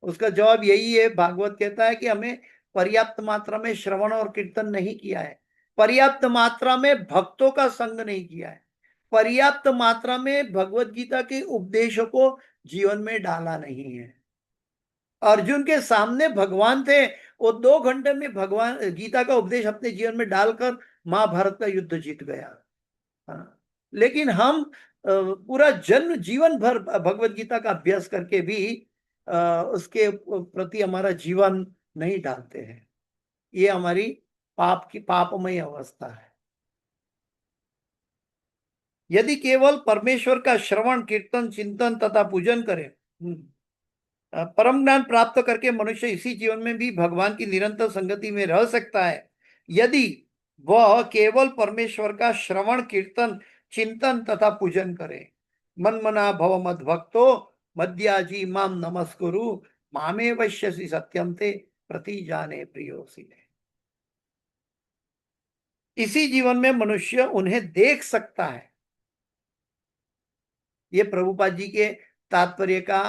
उसका जवाब यही है, भागवत कहता है कि हमें पर्याप्त मात्रा में श्रवण और कीर्तन नहीं किया है, पर्याप्त मात्रा में भक्तों का संग नहीं किया है, पर्याप्त मात्रा में भगवत गीता के उपदेशों को जीवन में डाला नहीं है। अर्जुन के सामने भगवान थे, वो 2 घंटे में भगवान गीता का उपदेश अपने जीवन में डालकर महाभारत का युद्ध जीत गया। हाँ। लेकिन हम पूरा जन्म जीवन भर भगवत गीता का अभ्यास करके भी उसके प्रति हमारा जीवन नहीं डालते हैं। ये हमारी पापमय अवस्था है। यदि केवल परमेश्वर का श्रवण, कीर्तन, चिंतन तथा पूजन करें, परम ज्ञान प्राप्त करके मनुष्य इसी जीवन में भी भगवान की निरंतर संगति में रह सकता है। यदि वह केवल परमेश्वर का श्रवण, कीर्तन, चिंतन तथा पूजन करे। मन्मना भव मद भक्तो मद्याजी माम नमस्कुरु मामे वश्यसि सत्यम ते प्रति जाने प्रियोसी। इसी जीवन में मनुष्य उन्हें देख सकता है। ये प्रभुपाद जी के तात्पर्य का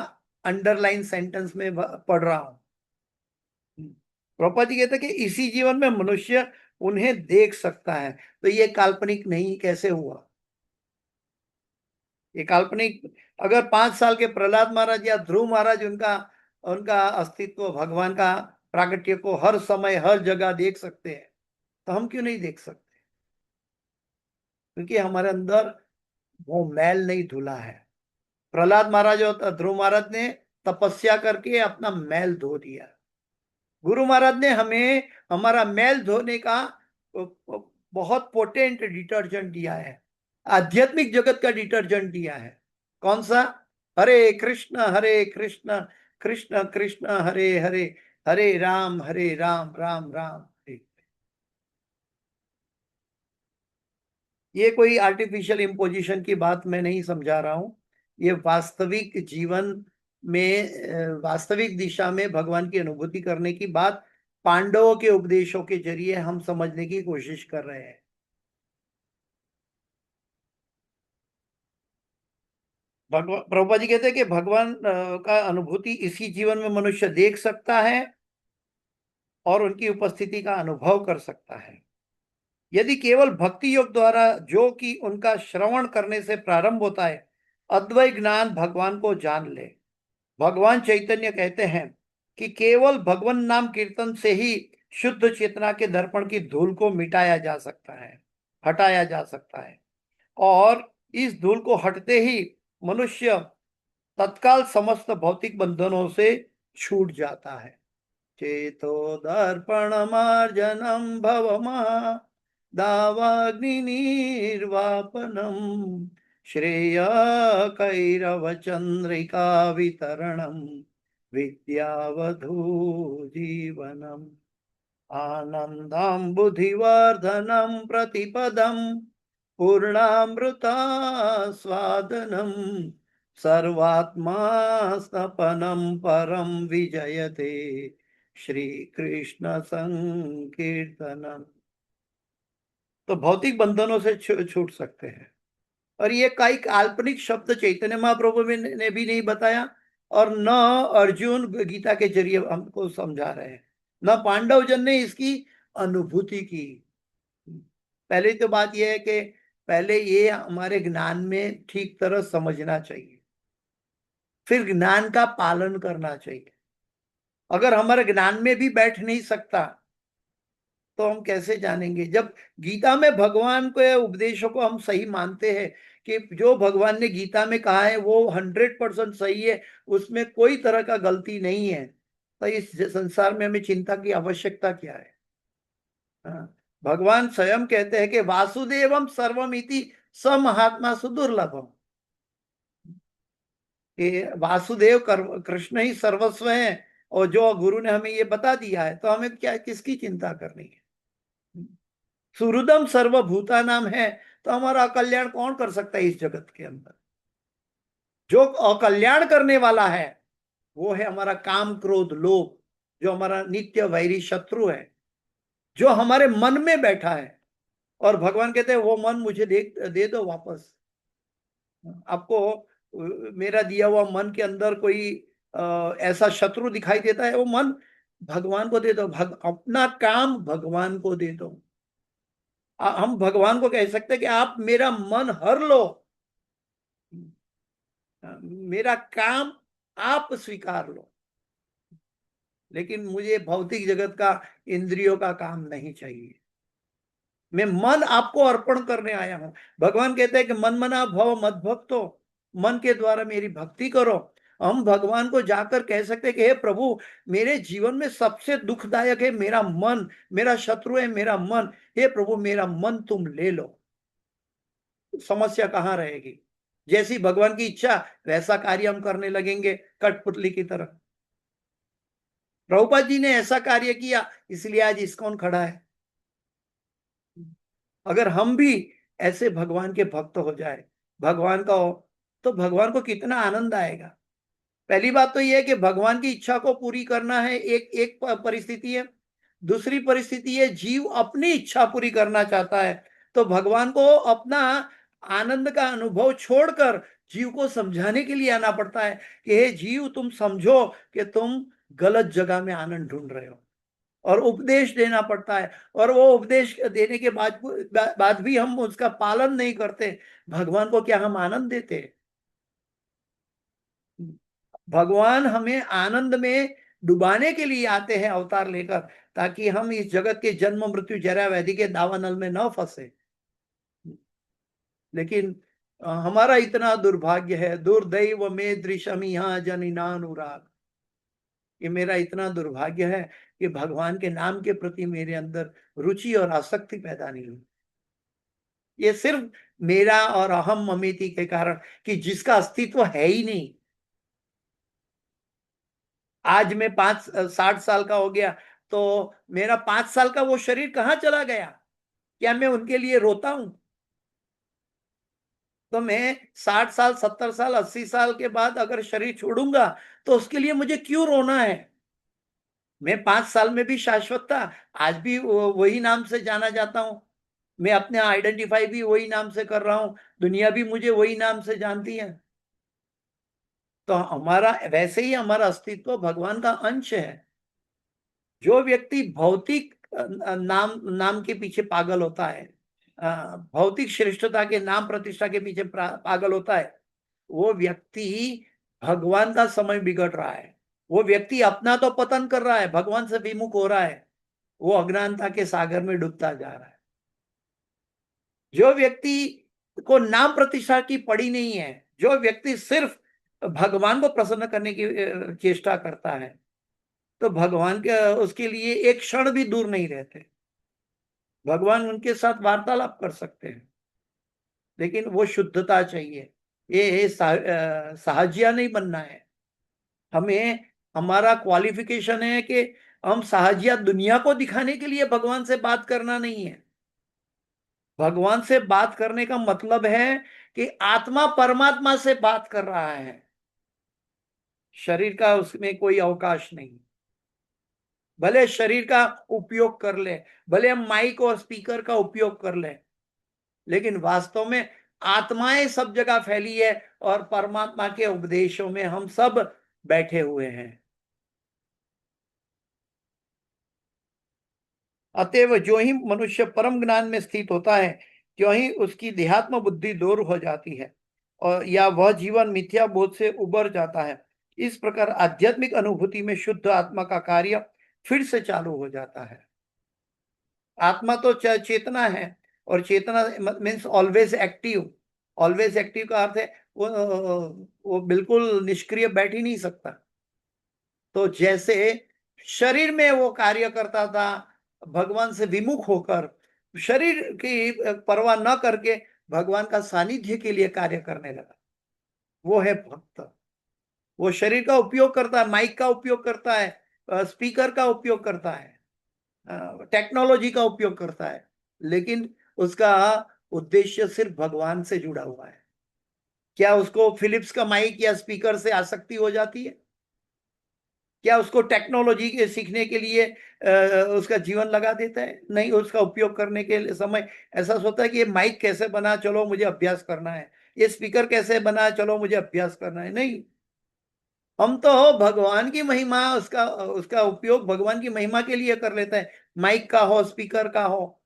अंडरलाइन सेंटेंस में पढ़ रहा हूं। प्रभुपाद जी कहते हैं कि इसी जीवन में मनुष्य उन्हें देख सकता है। तो ये काल्पनिक नहीं कैसे हुआ? ये काल्पनिक। अगर 5 साल के प्रहलाद महाराज या ध्रुव महाराज उनका उनका अस्तित्व, भगवान का प्राकट्य को हर समय हर जगह देख सकते हैं, तो हम क्यों नहीं देख सकते? क्योंकि हमारे अंदर वो मैल नहीं धुला है। प्रहलाद महाराज और ध्रुव महाराज ने तपस्या करके अपना मैल धो दिया। गुरु महाराज ने हमें हमारा मैल धोने का बहुत पोटेंट डिटर्जेंट दिया है, आध्यात्मिक जगत का डिटर्जेंट दिया है। कौन सा? हरे कृष्ण कृष्ण कृष्ण हरे हरे, हरे राम राम राम हरे। ये कोई आर्टिफिशियल इम्पोजिशन की बात मैं नहीं समझा रहा हूं। ये वास्तविक जीवन में, वास्तविक दिशा में भगवान की अनुभूति करने की बात पांडवों के उपदेशों के जरिए हम समझने की कोशिश कर रहे हैं। भगवान, प्रभुपाद जी कहते हैं कि भगवान का अनुभूति इसी जीवन में मनुष्य देख सकता है और उनकी उपस्थिति का अनुभव कर सकता है यदि केवल भक्ति योग द्वारा, जो कि उनका श्रवण करने से प्रारंभ होता है, अद्वैत ज्ञान भगवान को जान ले। भगवान चैतन्य कहते हैं कि केवल भगवान नाम कीर्तन से ही शुद्ध चेतना के दर्पण की धूल को मिटाया जा सकता है, हटाया जा सकता है, और इस धूल को हटते ही मनुष्य तत्काल समस्त भौतिक बंधनों से छूट जाता है। चेतो दर्पण मार्जनम भवमः दावाग्निर्वापनम श्रेय कैरव चंद्रिका वितरणम विद्यावधू जीवनम आनंदम बुद्धिवर्धनम प्रतिपदम पूर्णामृता स्वादनम सर्वात्मा स्नपनम परम विजयते श्री कृष्ण संकीर्तनम। तो भौतिक बंधनों से छूट सकते हैं। और ये कई काल्पनिक शब्द चैतन्य महाप्रभु ने भी नहीं बताया, और न अर्जुन गीता के जरिए हमको समझा रहे हैं, न पांडव जन ने इसकी अनुभूति की। पहले तो बात यह है कि पहले ये हमारे ज्ञान में ठीक तरह समझना चाहिए, फिर ज्ञान का पालन करना चाहिए। अगर हमारे ज्ञान में भी बैठ नहीं सकता तो हम कैसे जानेंगे? जब गीता में भगवान के उपदेशों को हम सही मानते हैं कि जो भगवान ने गीता में कहा है वो 100% सही है, उसमें कोई तरह का गलती नहीं है, तो इस संसार में हमें चिंता की आवश्यकता क्या है? हाँ, भगवान स्वयं कहते हैं कि वासुदेवम सर्वमिति स महात्मा सुदुर्लभम, कि वासुदेव कृष्ण ही सर्वस्व है, और जो गुरु ने हमें ये बता दिया है, तो हमें क्या, किसकी चिंता करनी है? सुहृदम सर्वभूता नाम है, तो हमारा कल्याण कौन कर सकता है इस जगत के अंदर? जो अकल्याण करने वाला है वो है हमारा काम क्रोध लोभ, जो हमारा नित्य वैरी शत्रु है, जो हमारे मन में बैठा है। और भगवान कहते हैं वो मन मुझे दे दो वापस। आपको मेरा दिया हुआ मन के अंदर कोई ऐसा शत्रु दिखाई देता है, वो मन भगवान को दे दो, अपना काम भगवान को दे दो। हम भगवान को कह सकते हैं कि आप मेरा मन हर लो, मेरा काम आप स्वीकार लो, लेकिन मुझे भौतिक जगत का, इंद्रियों का काम नहीं चाहिए। मैं मन आपको अर्पण करने आया हूं। भगवान कहते हैं कि मन मना भव मत भक्तो, मन के द्वारा मेरी भक्ति करो। हम भगवान को जाकर कह सकते हैं कि हे प्रभु, मेरे जीवन में सबसे दुखदायक है मेरा मन, मेरा शत्रु है मेरा मन, हे प्रभु मेरा मन तुम ले लो। समस्या कहाँ रहेगी? जैसी भगवान की इच्छा वैसा कार्य हम करने लगेंगे, कठपुतली की तरह। प्रभुपाद जी ने ऐसा कार्य किया, इसलिए आज इस्कॉन खड़ा है। अगर हम भी ऐसे भगवान के भक्त हो जाए, भगवान का हो, तो भगवान को कितना आनंद आएगा। पहली बात तो यह है कि भगवान की इच्छा को पूरी करना है, एक एक परिस्थिति है। दूसरी परिस्थिति है, जीव अपनी इच्छा पूरी करना चाहता है, तो भगवान को अपना आनंद का अनुभव छोड़कर जीव को समझाने के लिए आना पड़ता है कि हे जीव, तुम समझो कि तुम गलत जगह में आनंद ढूंढ रहे हो, और उपदेश देना पड़ता है। और वो उपदेश देने के बाद भी हम उसका पालन नहीं करते, भगवान को क्या हम आनंद देते? भगवान हमें आनंद में डुबाने के लिए आते हैं अवतार लेकर, ताकि हम इस जगत के जन्म मृत्यु जरा व्याधि के दावानल में न फंसे। लेकिन हमारा इतना दुर्भाग्य है, दुर्दैव में दृशम यहाँ जनिनानुराग, ये मेरा इतना दुर्भाग्य है कि भगवान के नाम के प्रति मेरे अंदर रुचि और आसक्ति पैदा नहीं हुई। ये सिर्फ मेरा और अहम ममेती के कारण, कि जिसका अस्तित्व है ही नहीं। आज मैं 60 साल का हो गया, तो मेरा 5 साल का वो शरीर कहाँ चला गया? क्या मैं उनके लिए रोता हूं? तो मैं 60 साल, 70 साल, 80 साल के बाद अगर शरीर छोड़ूंगा, तो उसके लिए मुझे क्यों रोना है? मैं 5 साल में भी शाश्वत था, आज भी वही नाम से जाना जाता हूं। मैं अपने आइडेंटिफाई भी वही नाम से कर रहा हूं, दुनिया भी मुझे वही नाम से जानती है। तो हमारा वैसे ही हमारा अस्तित्व भगवान का अंश है। जो व्यक्ति भौतिक नाम नाम के पीछे पागल होता है, भौतिक श्रेष्ठता के नाम प्रतिष्ठा के पीछे पागल होता है, वो व्यक्ति भगवान का समय बिगड़ रहा है। वो व्यक्ति अपना तो पतन कर रहा है, भगवान से विमुख हो रहा है, वो अज्ञानता के सागर में डूबता जा रहा है। जो व्यक्ति को नाम प्रतिष्ठा की पड़ी नहीं है, जो व्यक्ति सिर्फ भगवान को प्रसन्न करने की चेष्टा करता है, तो भगवान के उसके लिए एक क्षण भी दूर नहीं रहते। भगवान उनके साथ वार्तालाप कर सकते हैं, लेकिन वो शुद्धता चाहिए। ये साहजिया नहीं बनना है हमें। हमारा क्वालिफिकेशन है कि हम साहजिया दुनिया को दिखाने के लिए भगवान से बात करना नहीं है। भगवान से बात करने का मतलब है कि आत्मा परमात्मा से बात कर रहा है, शरीर का उसमें कोई अवकाश नहीं। भले शरीर का उपयोग कर ले, भले हम माइक और स्पीकर का उपयोग कर ले, लेकिन वास्तव में आत्माएं सब जगह फैली है और परमात्मा के उपदेशों में हम सब बैठे हुए हैं। अतएव जो ही मनुष्य परम ज्ञान में स्थित होता है, त्यों ही उसकी देहात्म बुद्धि दूर हो जाती है, और या वह जीवन मिथ्या बोध से उबर जाता है। इस प्रकार आध्यात्मिक अनुभूति में शुद्ध आत्मा का कार्य फिर से चालू हो जाता है। आत्मा तो चेतना है, और चेतना means always active. Always active का अर्थ है वो बिल्कुल निष्क्रिय बैठ ही नहीं सकता। तो जैसे शरीर में वो कार्य करता था, भगवान से विमुख होकर, शरीर की परवाह न करके भगवान का सानिध्य के लिए कार्य करने लगा, वो है भक्त। वो शरीर का उपयोग करता है, माइक का उपयोग करता है, स्पीकर का उपयोग करता है, टेक्नोलॉजी का उपयोग करता है, लेकिन उसका उद्देश्य सिर्फ भगवान से जुड़ा हुआ है। क्या उसको फिलिप्स का माइक या स्पीकर से आसक्ति हो जाती है? क्या उसको टेक्नोलॉजी के सीखने के लिए उसका जीवन लगा देता है? नहीं। उसका उपयोग करने के समय ऐसा सोचता है कि ये माइक कैसे बना, चलो मुझे अभ्यास करना है, ये स्पीकर कैसे बना, चलो मुझे अभ्यास करना है। नहीं, हम तो भगवान की महिमा, उसका उसका उपयोग भगवान की महिमा के लिए कर लेते हैं, माइक का हो, स्पीकर का हो।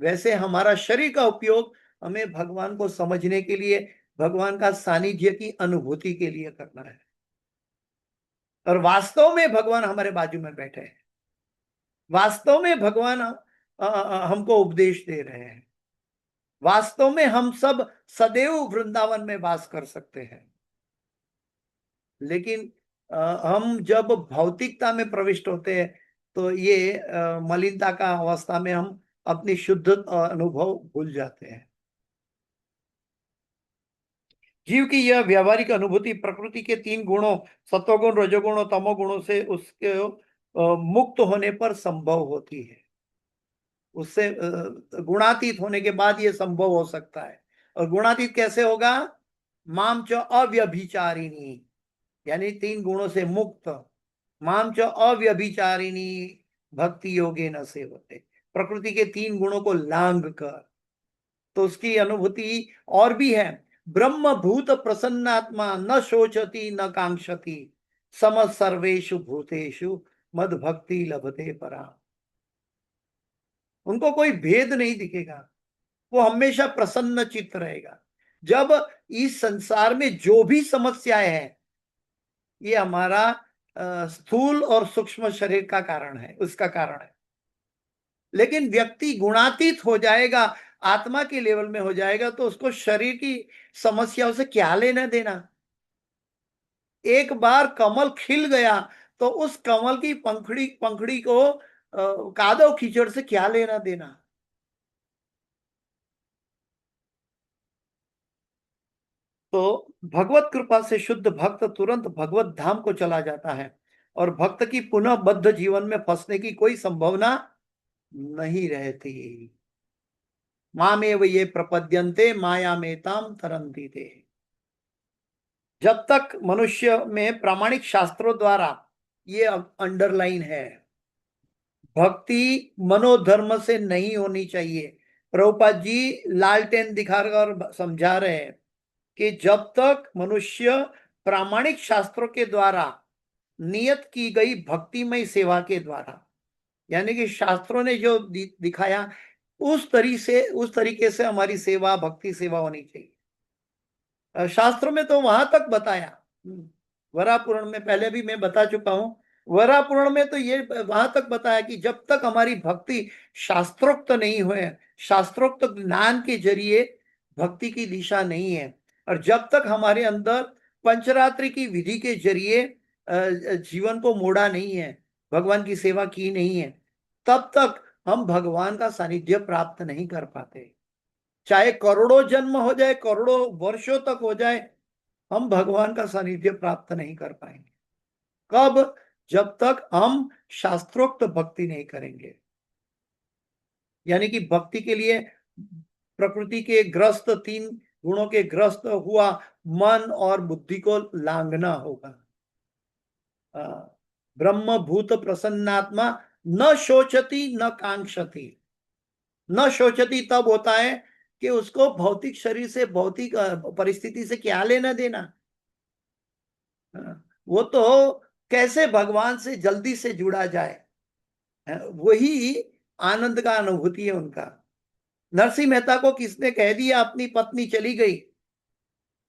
वैसे हमारा शरीर का उपयोग हमें भगवान को समझने के लिए, भगवान का सानिध्य की अनुभूति के लिए करना है। और वास्तव में भगवान हमारे बाजू में बैठे हैं, वास्तव में भगवान हमको उपदेश दे रहे हैं, वास्तव में हम सब सदैव वृंदावन में वास कर सकते हैं। लेकिन हम जब भौतिकता में प्रविष्ट होते हैं, तो ये मलिनता का अवस्था में हम अपनी शुद्ध अनुभव भूल जाते हैं। जीव की यह व्यावहारिक अनुभूति प्रकृति के 3 गुणों, सत्वगुण, रजोगुण और तमोगुणों से उसके मुक्त होने पर संभव होती है। उससे गुणातीत होने के बाद ये संभव हो सकता है। और गुणातीत कैसे होगा? माम च अव्यभिचारिणी, यानी 3 गुणों से मुक्त। माम च अव्यभिचारिणी भक्ति योगे न सेवते, प्रकृति के 3 गुणों को लांग कर। तो उसकी अनुभूति और भी है। ब्रह्म भूत प्रसन्नात्मा न शोचती न कांक्षति, सम सर्वेषु भूतेषु मद भक्ति लभते परा। उनको कोई भेद नहीं दिखेगा, वो हमेशा प्रसन्न चित्त रहेगा। जब इस संसार में जो भी समस्याएं हैं, ये हमारा स्थूल और सूक्ष्म शरीर का कारण है, उसका कारण है। लेकिन व्यक्ति गुणातीत हो जाएगा, आत्मा के लेवल में हो जाएगा, तो उसको शरीर की समस्याओं से क्या लेना देना। एक बार कमल खिल गया तो उस कमल की पंखड़ी पंखड़ी को कादव कीचड़ से क्या लेना देना। तो भगवत कृपा से शुद्ध भक्त तुरंत भगवत धाम को चला जाता है और भक्त की पुनः बद्ध जीवन में फंसने की कोई संभावना नहीं रहती। मामेव ये प्रपद्यन्ते माया में ताम तरंती थे। जब तक मनुष्य में प्रामाणिक शास्त्रों द्वारा, ये अंडरलाइन है, भक्ति मनोधर्म से नहीं होनी चाहिए। प्रभुपाद जी लालटेन दिखाकर समझा रहे हैं कि जब तक मनुष्य प्रामाणिक शास्त्रों के द्वारा नियत की गई भक्तिमय सेवा के द्वारा, यानी कि शास्त्रों ने जो दिखाया उस तरीके से हमारी सेवा, भक्ति सेवा होनी चाहिए। शास्त्रों में तो वहां तक बताया, वरा पुराण में पहले भी मैं बता चुका हूं, वरा पुराण में तो ये वहां तक बताया कि जब तक हमारी भक्ति शास्त्रोक्त नहीं हुए, शास्त्रोक्त ज्ञान के जरिए भक्ति की दिशा नहीं है, और जब तक हमारे अंदर पंचरात्रि की विधि के जरिए जीवन को मोड़ा नहीं है, भगवान की सेवा की नहीं है, तब तक हम भगवान का सानिध्य प्राप्त नहीं कर पाते। चाहे करोड़ों जन्म हो जाए, करोड़ों वर्षों तक हो जाए, हम भगवान का सानिध्य प्राप्त नहीं कर पाएंगे। कब? जब तक हम शास्त्रोक्त भक्ति नहीं करेंगे। यानी कि भक्ति के लिए प्रकृति के ग्रस्त, 3 गुणों के ग्रस्त हुआ मन और बुद्धि को लांघना होगा। ब्रह्म भूत प्रसन्नात्मा न शोचती न कांक्षती। न शोचती तब होता है कि उसको भौतिक शरीर से, भौतिक परिस्थिति से क्या लेना देना। वो तो कैसे भगवान से जल्दी से जुड़ा जाए, वही आनंद का अनुभूति है उनका। नरसिंह मेहता को किसने कह दिया अपनी पत्नी चली गई,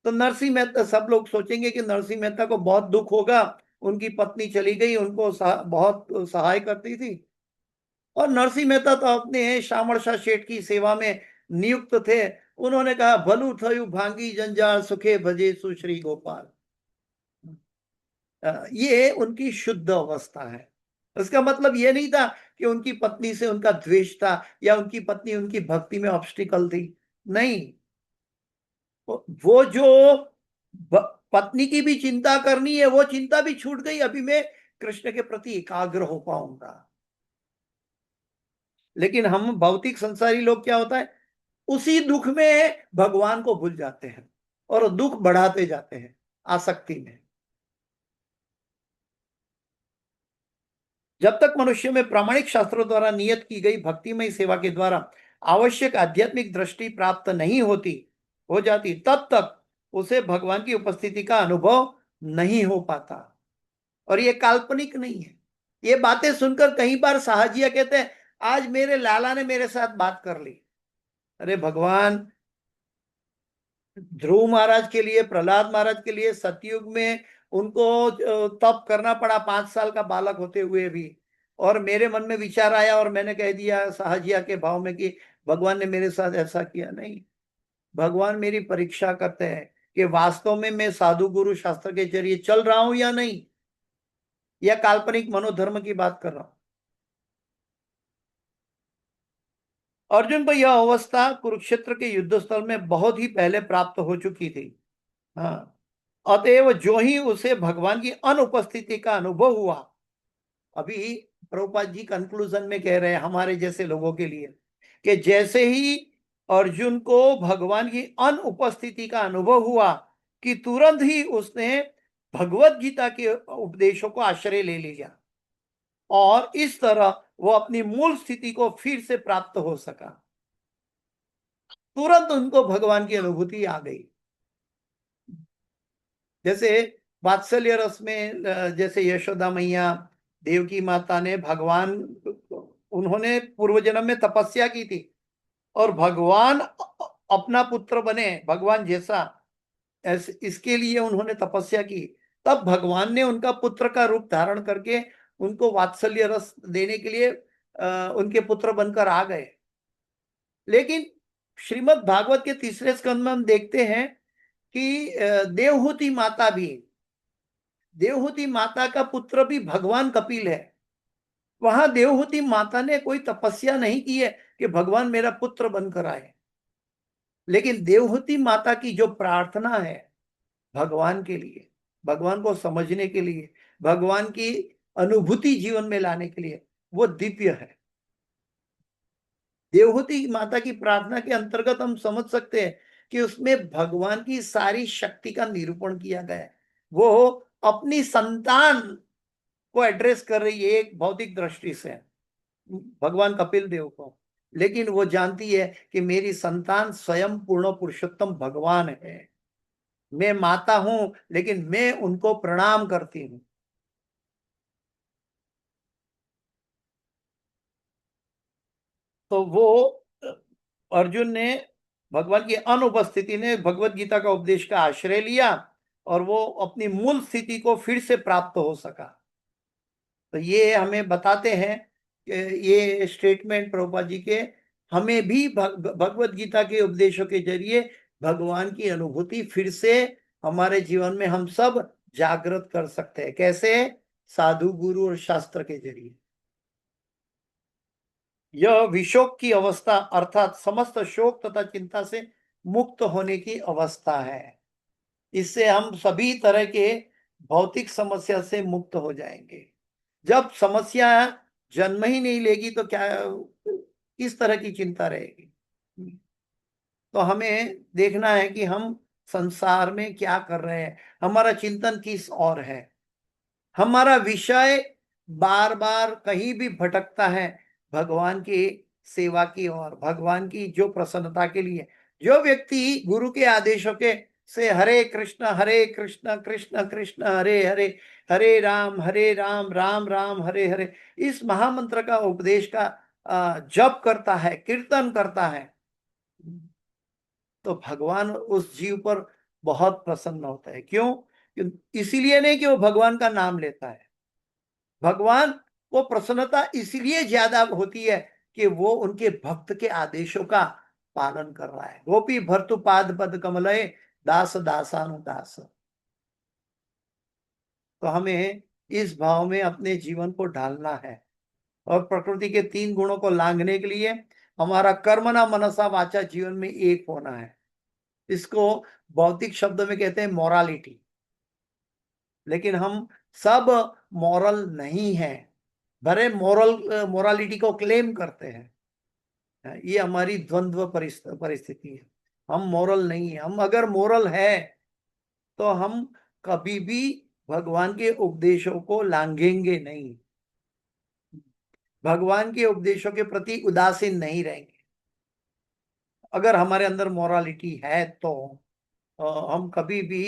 तो नरसिंह मेहता, सब लोग सोचेंगे कि नरसिंह मेहता को बहुत दुख होगा, उनकी पत्नी चली गई, उनको बहुत सहाय करती थी। और नरसिंह मेहता तो अपने शामल शाह सेठ की सेवा में नियुक्त थे। उन्होंने कहा भलू थयु भांगी जंजाल सुखे भजे सुश्री गोपाल। ये उनकी शुद्ध अवस्था है। उसका मतलब ये नहीं था कि उनकी पत्नी से उनका द्वेष था या उनकी पत्नी उनकी भक्ति में ऑब्स्टिकल थी, नहीं। वो जो पत्नी की भी चिंता करनी है, वो चिंता भी छूट गई, अभी मैं कृष्ण के प्रति एकाग्र हो पाऊंगा। लेकिन हम भौतिक संसारी लोग क्या होता है, उसी दुख में भगवान को भूल जाते हैं और दुख बढ़ाते जाते हैं आसक्ति में। जब तक मनुष्य में प्रामाणिक शास्त्रों द्वारा नियत की गई भक्तिमय सेवा के द्वारा आवश्यक आध्यात्मिक दृष्टि प्राप्त नहीं हो जाती, तब तक उसे भगवान की उपस्थिति का अनुभव नहीं हो पाता। और ये काल्पनिक नहीं है। ये बातें सुनकर कई बार साहजिया कहते हैं आज मेरे लाला ने मेरे साथ बात कर ली। अरे भगवान ध्रुव महाराज के लिए, प्रहलाद महाराज के लिए सतयुग में उनको तप करना पड़ा 5 साल का बालक होते हुए भी, और मेरे मन में विचार आया और मैंने कह दिया साहजिया के भाव में कि भगवान ने मेरे साथ ऐसा किया। नहीं, भगवान मेरी परीक्षा करते हैं कि वास्तव में मैं साधु गुरु शास्त्र के जरिए चल रहा हूं या नहीं, या काल्पनिक मनोधर्म की बात कर रहा हूं। अर्जुन को यह अवस्था कुरुक्षेत्र के युद्ध स्थल में बहुत ही पहले प्राप्त हो चुकी थी। हाँ, अतएव जो ही उसे भगवान की अनुपस्थिति का अनुभव हुआ, अभी प्रभुपाद जी कंक्लूजन में कह रहे हैं हमारे जैसे लोगों के लिए कि जैसे ही अर्जुन को भगवान की अनुपस्थिति का अनुभव हुआ कि तुरंत ही उसने भगवत गीता के उपदेशों को आश्रय ले लिया, और इस तरह वो अपनी मूल स्थिति को फिर से प्राप्त हो सका। तुरंत उनको भगवान की अनुभूति आ गई। जैसे वात्सल्य रस में जैसे यशोदा मैया, देवकी माता ने भगवान, उन्होंने पूर्व जन्म में तपस्या की थी और भगवान अपना पुत्र बने, भगवान जैसा, इसके लिए उन्होंने तपस्या की। तब भगवान ने उनका पुत्र का रूप धारण करके उनको वात्सल्य रस देने के लिए उनके पुत्र बनकर आ गए। लेकिन श्रीमद् भागवत के तीसरे स्कंद में हम देखते हैं कि देवहूति माता भी, देवहूति माता का पुत्र भी भगवान कपिल है। वहां देवहूति माता ने कोई तपस्या नहीं की है कि भगवान मेरा पुत्र बनकर आए, लेकिन देवहूति माता की जो प्रार्थना है भगवान के लिए, भगवान को समझने के लिए, भगवान की अनुभूति जीवन में लाने के लिए, वो दिव्य है। देवहूति माता की प्रार्थना के अंतर्गत हम समझ सकते हैं कि उसमें भगवान की सारी शक्ति का निरूपण किया गया है। वो अपनी संतान को एड्रेस कर रही है एक भौतिक दृष्टि से, भगवान कपिल देव को, लेकिन वो जानती है कि मेरी संतान स्वयं पूर्ण पुरुषोत्तम भगवान है। मैं माता हूं लेकिन मैं उनको प्रणाम करती हूं। तो वो अर्जुन ने भगवान की अनुपस्थिति ने भगवत गीता का उपदेश का आश्रय लिया और वो अपनी मूल स्थिति को फिर से प्राप्त हो सका। तो ये हमें बताते हैं कि ये स्टेटमेंट प्रभुपाद जी के हमें भी भगवत गीता के उपदेशों के जरिए भगवान की अनुभूति फिर से हमारे जीवन में हम सब जागृत कर सकते हैं। कैसे? साधु गुरु और शास्त्र के जरिए। यह विशोक की अवस्था अर्थात समस्त शोक तथा चिंता से मुक्त होने की अवस्था है। इससे हम सभी तरह के भौतिक समस्या से मुक्त हो जाएंगे। जब समस्या जन्म ही नहीं लेगी तो क्या, किस तरह की चिंता रहेगी? तो हमें देखना है कि हम संसार में क्या कर रहे हैं, हमारा चिंतन किस ओर है, हमारा विषय बार बार कहीं भी भटकता है भगवान की सेवा की ओर, भगवान की जो प्रसन्नता के लिए। जो व्यक्ति गुरु के आदेशों के से हरे कृष्ण कृष्ण कृष्ण हरे हरे, हरे राम राम राम हरे हरे, इस महामंत्र का उपदेश का जप करता है, कीर्तन करता है, तो भगवान उस जीव पर बहुत प्रसन्न होता है। क्यों? इसीलिए नहीं कि वो भगवान का नाम लेता है, भगवान को प्रसन्नता इसलिए ज्यादा होती है कि वो उनके भक्त के आदेशों का पालन कर रहा है। गोपी भर्तु पाद पद कमलय दास दासानुदास। तो हमें इस भाव में अपने जीवन को ढालना है और प्रकृति के 3 गुणों को लांघने के लिए हमारा कर्मणा मनसा वाचा जीवन में एक होना है। इसको भौतिक शब्द में कहते हैं मोरालिटी, लेकिन हम सब मॉरल नहीं है, भरे मोरालिटी को क्लेम करते हैं। ये हमारी द्वंद्व परिस्थिति है। हम मोरल नहीं है। हम अगर मोरल है तो हम कभी भी भगवान के उपदेशों को लांघेंगे नहीं, भगवान के उपदेशों के प्रति उदासीन नहीं रहेंगे। अगर हमारे अंदर मोरालिटी है तो हम कभी भी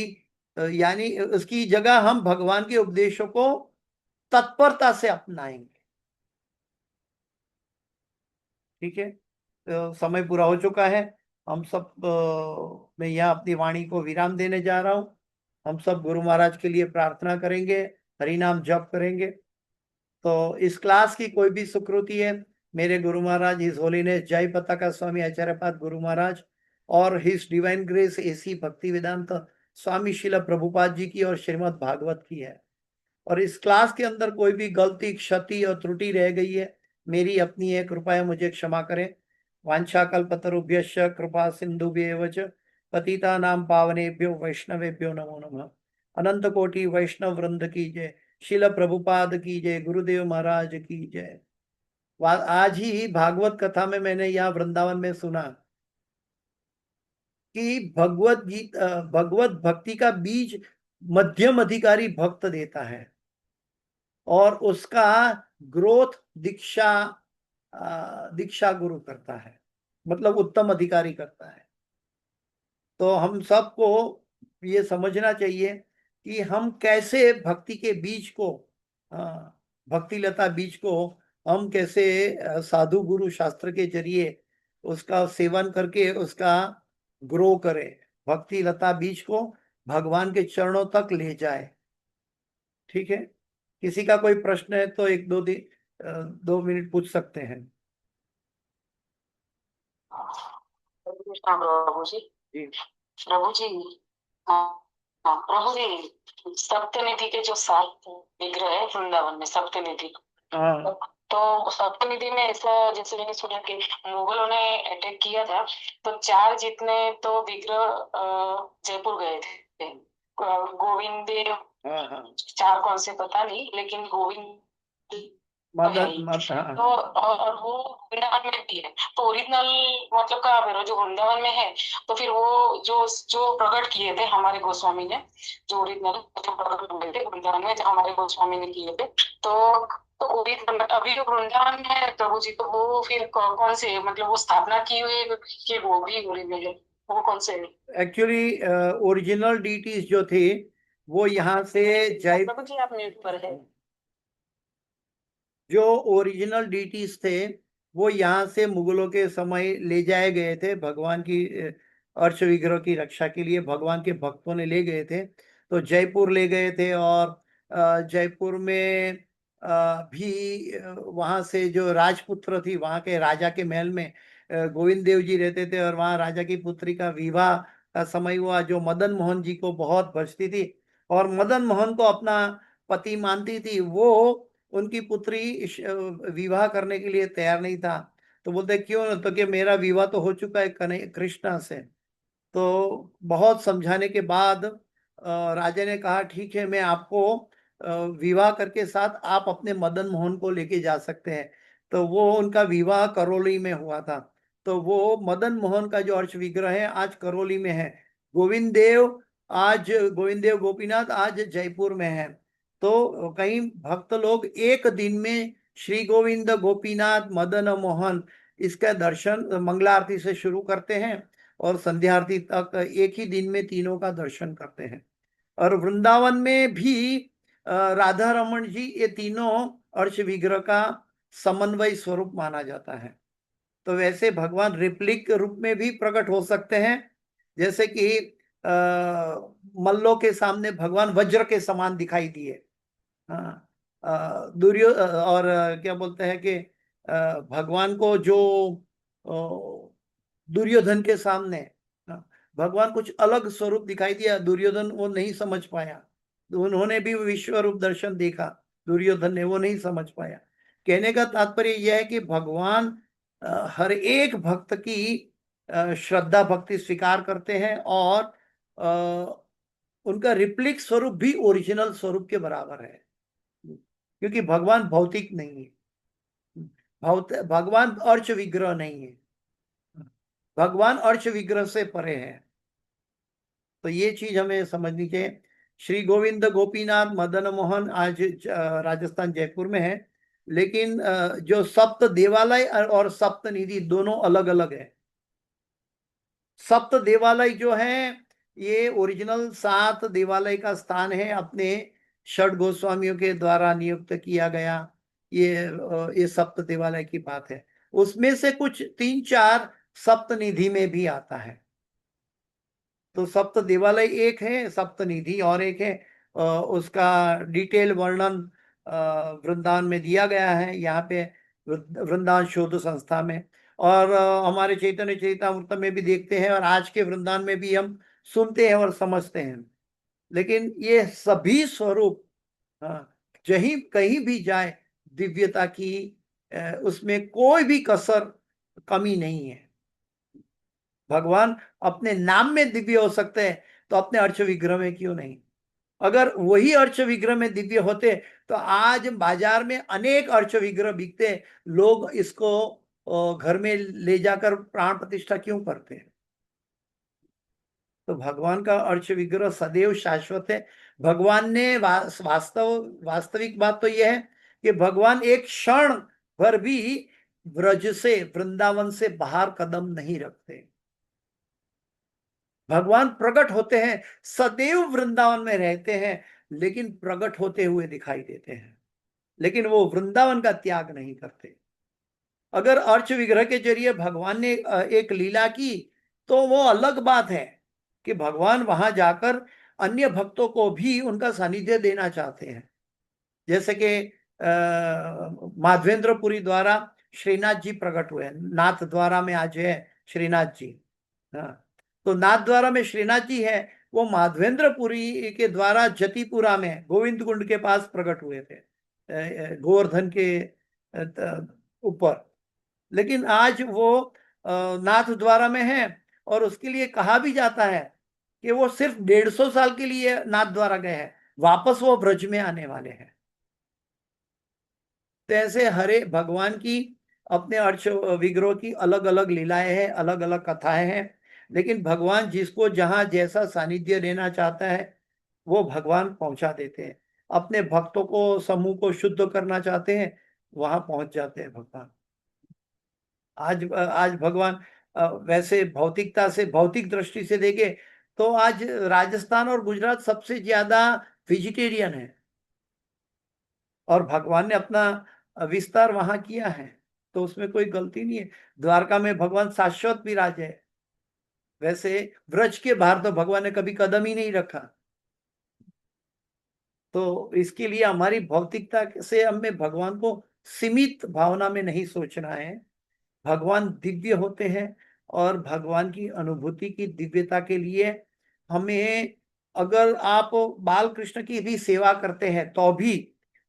यानी उसकी जगह हम भगवान के उपदेशों को तत्परता से अपनाएंगे। ठीक है, तो समय पूरा हो चुका है। हम सब मैं यहाँ अपनी वाणी को विराम देने जा रहा हूँ। हम सब गुरु महाराज के लिए प्रार्थना करेंगे, हरि नाम जप करेंगे। तो इस क्लास की कोई भी सुकृति है, मेरे गुरु महाराज हिज होलीनेस जय पताका स्वामी आचार्यपाद गुरु महाराज और हिज डिवाइन ग्रेस एसी भक्ति वेदांत स्वामी शिला प्रभुपाद जी की और श्रीमद् भागवत की है। और इस क्लास के अंदर कोई भी गलती क्षति और त्रुटि रह गई है, मेरी अपनी है, कृपया मुझे क्षमा करें। वांछाकल्पतरुभ्यश्च कृपा सिंधुभ्येव च पतितानां पावनेभ्यो वैष्णवेभ्यो नमो नमः। अनंत कोटि वैष्णव वृंद की जय, शिल प्रभुपाद की जय, गुरुदेव महाराज की जय। आज ही भागवत कथा में मैंने यहाँ वृंदावन में सुना कि भगवत भक्ति का बीज मध्यम अधिकारी भक्त देता है और उसका ग्रोथ दीक्षा गुरु करता है, मतलब उत्तम अधिकारी करता है। तो हम सबको ये समझना चाहिए कि हम कैसे भक्ति के बीज को, भक्ति लता बीज को हम कैसे साधु गुरु शास्त्र के जरिए उसका सेवन करके उसका ग्रो करें, भक्ति लता बीज को भगवान के चरणों तक ले जाए। ठीक है, किसी का कोई प्रश्न है तो एक दो दिन 2 मिनट पूछ सकते हैं। कृष्णा प्रभु जी। जी। प्रभु जी, हाँ, हाँ, प्रभु जी, सप्तनिधि के जो 7 विग्रह है वृंदावन में, सप्तनिधि, हाँ तो सप्तनिधि में ऐसा, जैसे मैंने सुना कि मुगलों ने अटैक किया था, तो 4 जितने तो विग्रह जयपुर गए थे। गोविंद देव, हाँ हाँ, 4 कौन से पता नहीं, लेकिन गोविंद तो है ही। हाँ तो और वो वृंदावन में भी है, तो ओरिजिनल मतलब कहाँ पे, जो वृंदावन में है, तो फिर वो जो जो प्रकट किए थे हमारे गोस्वामी ने, जो ओरिजिनल जो प्रकट हुए थे वृंदावन में, जो हमारे गोस्वामी ने किए थे, तो ओरिजिनल अभी जो वृंदावन में है प्रभु जी, तो वो फिर कौन से, मतलब वो स्थापना की हुई है कि वो भी ओरिजिनल है, वो कौन से है? एक्चुअली ओरिजिनल डीटीज जो थे वो यहाँ से जय प्रभु जी आप म्यूट पर है। जो ओरिजिनल डीटीज थे वो यहाँ से मुगलों के समय ले जाए गए थे, भगवान की अर्श विग्रह की रक्षा के लिए भगवान के भक्तों ने ले गए थे। तो जयपुर ले गए थे, और जयपुर में भी वहाँ से जो राजपुत्र थी, वहाँ के राजा के महल में गोविंद देव जी रहते थे, और वहाँ राजा की पुत्री का विवाह का समय हुआ, जो मदन मोहन जी को बहुत बचती थी और मदन मोहन को अपना पति मानती थी। वो उनकी पुत्री विवाह करने के लिए तैयार नहीं था। तो बोलते क्यों, तो कि मेरा विवाह तो हो चुका है कृष्णा से। तो बहुत समझाने के बाद राजा ने कहा ठीक है, मैं आपको विवाह करके साथ आप अपने मदन मोहन को लेके जा सकते हैं। तो वो उनका विवाह करौली में हुआ था। तो वो मदन मोहन का जो अर्श विग्रह है आज करौली में है। गोविंद देव गोविंद देव गोपीनाथ आज जयपुर में है। तो कई भक्त लोग एक दिन में श्री गोविंद गोपीनाथ मदन मोहन इसका दर्शन मंगला आरती से शुरू करते हैं और संध्या आरती तक एक ही दिन में तीनों का दर्शन करते हैं। और वृंदावन में भी राधा रमन जी ये तीनों अर्श विग्रह का समन्वय स्वरूप माना जाता है। तो वैसे भगवान रिप्लिक रूप में भी प्रकट हो सकते हैं, जैसे कि मल्लों के सामने भगवान वज्र के समान दिखाई दिए। हाँ, और क्या बोलते हैं कि भगवान को जो दुर्योधन के सामने भगवान कुछ अलग स्वरूप दिखाई दिया, दुर्योधन वो नहीं समझ पाया। उन्होंने भी विश्व रूप दर्शन देखा, दुर्योधन ने वो नहीं समझ पाया। कहने का तात्पर्य यह है कि भगवान हर एक भक्त की श्रद्धा भक्ति स्वीकार करते हैं, और उनका रिप्लिक स्वरूप भी ओरिजिनल स्वरूप के बराबर है, क्योंकि भगवान भौतिक नहीं है। भगवान अर्च विग्रह नहीं है, भगवान अर्च विग्रह से परे है। तो ये चीज हमें समझनी चाहिए। श्री गोविंद गोपीनाथ मदन मोहन आज राजस्थान जयपुर में है, लेकिन जो सप्त देवालय और सप्त निधि दोनों अलग अलग है। सप्त देवालय जो है ये ओरिजिनल 7 देवालय का स्थान है, अपने षड गोस्वामियों के द्वारा नियुक्त किया गया। ये सप्त देवालय की बात है। उसमें से कुछ 3-4 सप्त निधि में भी आता है। तो सप्त देवालय एक है, सप्त निधि और एक है। उसका डिटेल वर्णन वृंदावन में दिया गया है, यहाँ पे वृंदावन शोध संस्था में। और हमारे चैतन्य चरितामृत में भी देखते हैं, और आज के वृंदावन में भी हम सुनते हैं और समझते हैं। लेकिन ये सभी स्वरूप जहीं कहीं भी जाए दिव्यता की उसमें कोई भी कसर कमी नहीं है। भगवान अपने नाम में दिव्य हो सकते हैं, तो अपने अर्च विग्रह में क्यों नहीं? अगर वही अर्च विग्रह में दिव्य होते तो आज बाजार में अनेक अर्च विग्रह बिकते, लोग इसको घर में ले जाकर प्राण प्रतिष्ठा क्यों करते हैं? तो भगवान का अर्च विग्रह सदैव शाश्वत है। भगवान ने वास्तविक बात तो यह है कि भगवान एक क्षण भर भी ब्रज से वृंदावन से बाहर कदम नहीं रखते। भगवान प्रकट होते हैं, सदैव वृंदावन में रहते हैं, लेकिन प्रकट होते हुए दिखाई देते हैं, लेकिन वो वृंदावन का त्याग नहीं करते। अगर अर्च विग्रह के जरिए भगवान ने एक लीला की तो वो अलग बात है कि भगवान वहां जाकर अन्य भक्तों को भी उनका सानिध्य देना चाहते हैं। जैसे कि माधवेंद्रपुरी द्वारा श्रीनाथ जी प्रकट हुए, नाथ द्वारा में आज है श्रीनाथ जी। हाँ, तो नाथ द्वारा में श्रीनाथ जी है, वो माधवेंद्रपुरी के द्वारा जतिपुरा में गोविंद कुंड के पास प्रकट हुए थे, गोवर्धन के ऊपर। लेकिन आज वो नाथ द्वारा में है, और उसके लिए कहा भी जाता है कि वो सिर्फ 150 साल के लिए नाथ द्वारा गए हैं, वापस वो ब्रज में आने वाले हैं। तो ऐसे हरे भगवान की अपने अर्च विग्रह की अलग अलग लीलाएं हैं, अलग अलग कथाएं हैं, लेकिन भगवान जिसको जहां जैसा सानिध्य लेना चाहता है वो भगवान पहुंचा देते हैं। अपने भक्तों को, समूह को शुद्ध करना चाहते हैं, वहां पहुंच जाते हैं भगवान। आज भगवान वैसे भौतिकता से, भौतिक दृष्टि से देखे तो आज राजस्थान और गुजरात सबसे ज्यादा वेजिटेरियन है, और भगवान ने अपना विस्तार वहां किया है, तो उसमें कोई गलती नहीं है। द्वारका में भगवान शाश्वत विराज है, वैसे ब्रज के बाहर तो भगवान ने कभी कदम ही नहीं रखा। तो इसके लिए हमारी भौतिकता से हमें भगवान को सीमित भावना में नहीं सोचना है। भगवान दिव्य होते हैं, और भगवान की अनुभूति की दिव्यता के लिए हमें, अगर आप बाल कृष्ण की भी सेवा करते हैं तो भी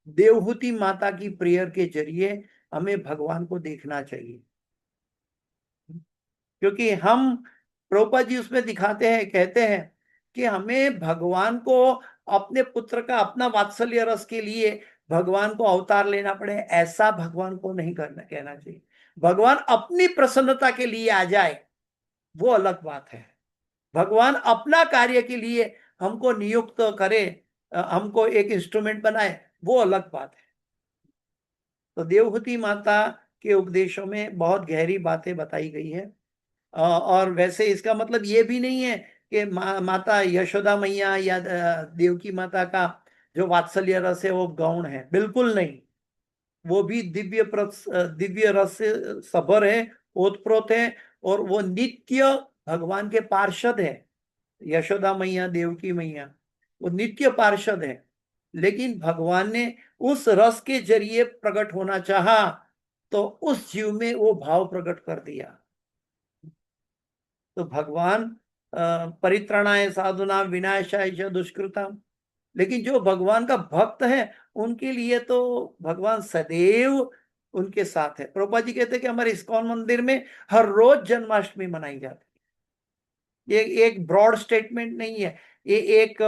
देवहूति माता की प्रेयर के जरिए हमें भगवान को देखना चाहिए। क्योंकि हम, प्रभुपाद जी उसमें दिखाते हैं, कहते हैं कि हमें भगवान को अपने पुत्र का, अपना वात्सल्य रस के लिए भगवान को अवतार लेना पड़े, ऐसा भगवान को नहीं करना, कहना चाहिए। भगवान अपनी प्रसन्नता के लिए आ जाए वो अलग बात है। भगवान अपना कार्य के लिए हमको नियुक्त करे, हमको एक इंस्ट्रूमेंट बनाए, वो अलग बात है। तो देवहूति माता के उपदेशों में बहुत गहरी बातें बताई गई है। और वैसे इसका मतलब ये भी नहीं है कि माता यशोदा मैया या देवकी माता का जो वात्सल्य रस है वो गौण है, बिल्कुल नहीं। वो भी दिव्य रस से सबर है, ओतप्रोत है, और वो नित्य भगवान के पार्षद है। यशोदा मैया, देवकी मैया, वो नित्य पार्षद है। लेकिन भगवान ने उस रस के जरिए प्रकट होना चाहा, तो उस जीव में वो भाव प्रकट कर दिया। तो भगवान परित्राणाय साधुना विनाशाय च दुष्कृतम, लेकिन जो भगवान का भक्त है उनके लिए तो भगवान सदैव उनके साथ है। प्रभुपाद जी कहते हैं कि हमारे इस्कॉन मंदिर में हर रोज जन्माष्टमी मनाई जाती है। ये एक ब्रॉड स्टेटमेंट नहीं है, ये एक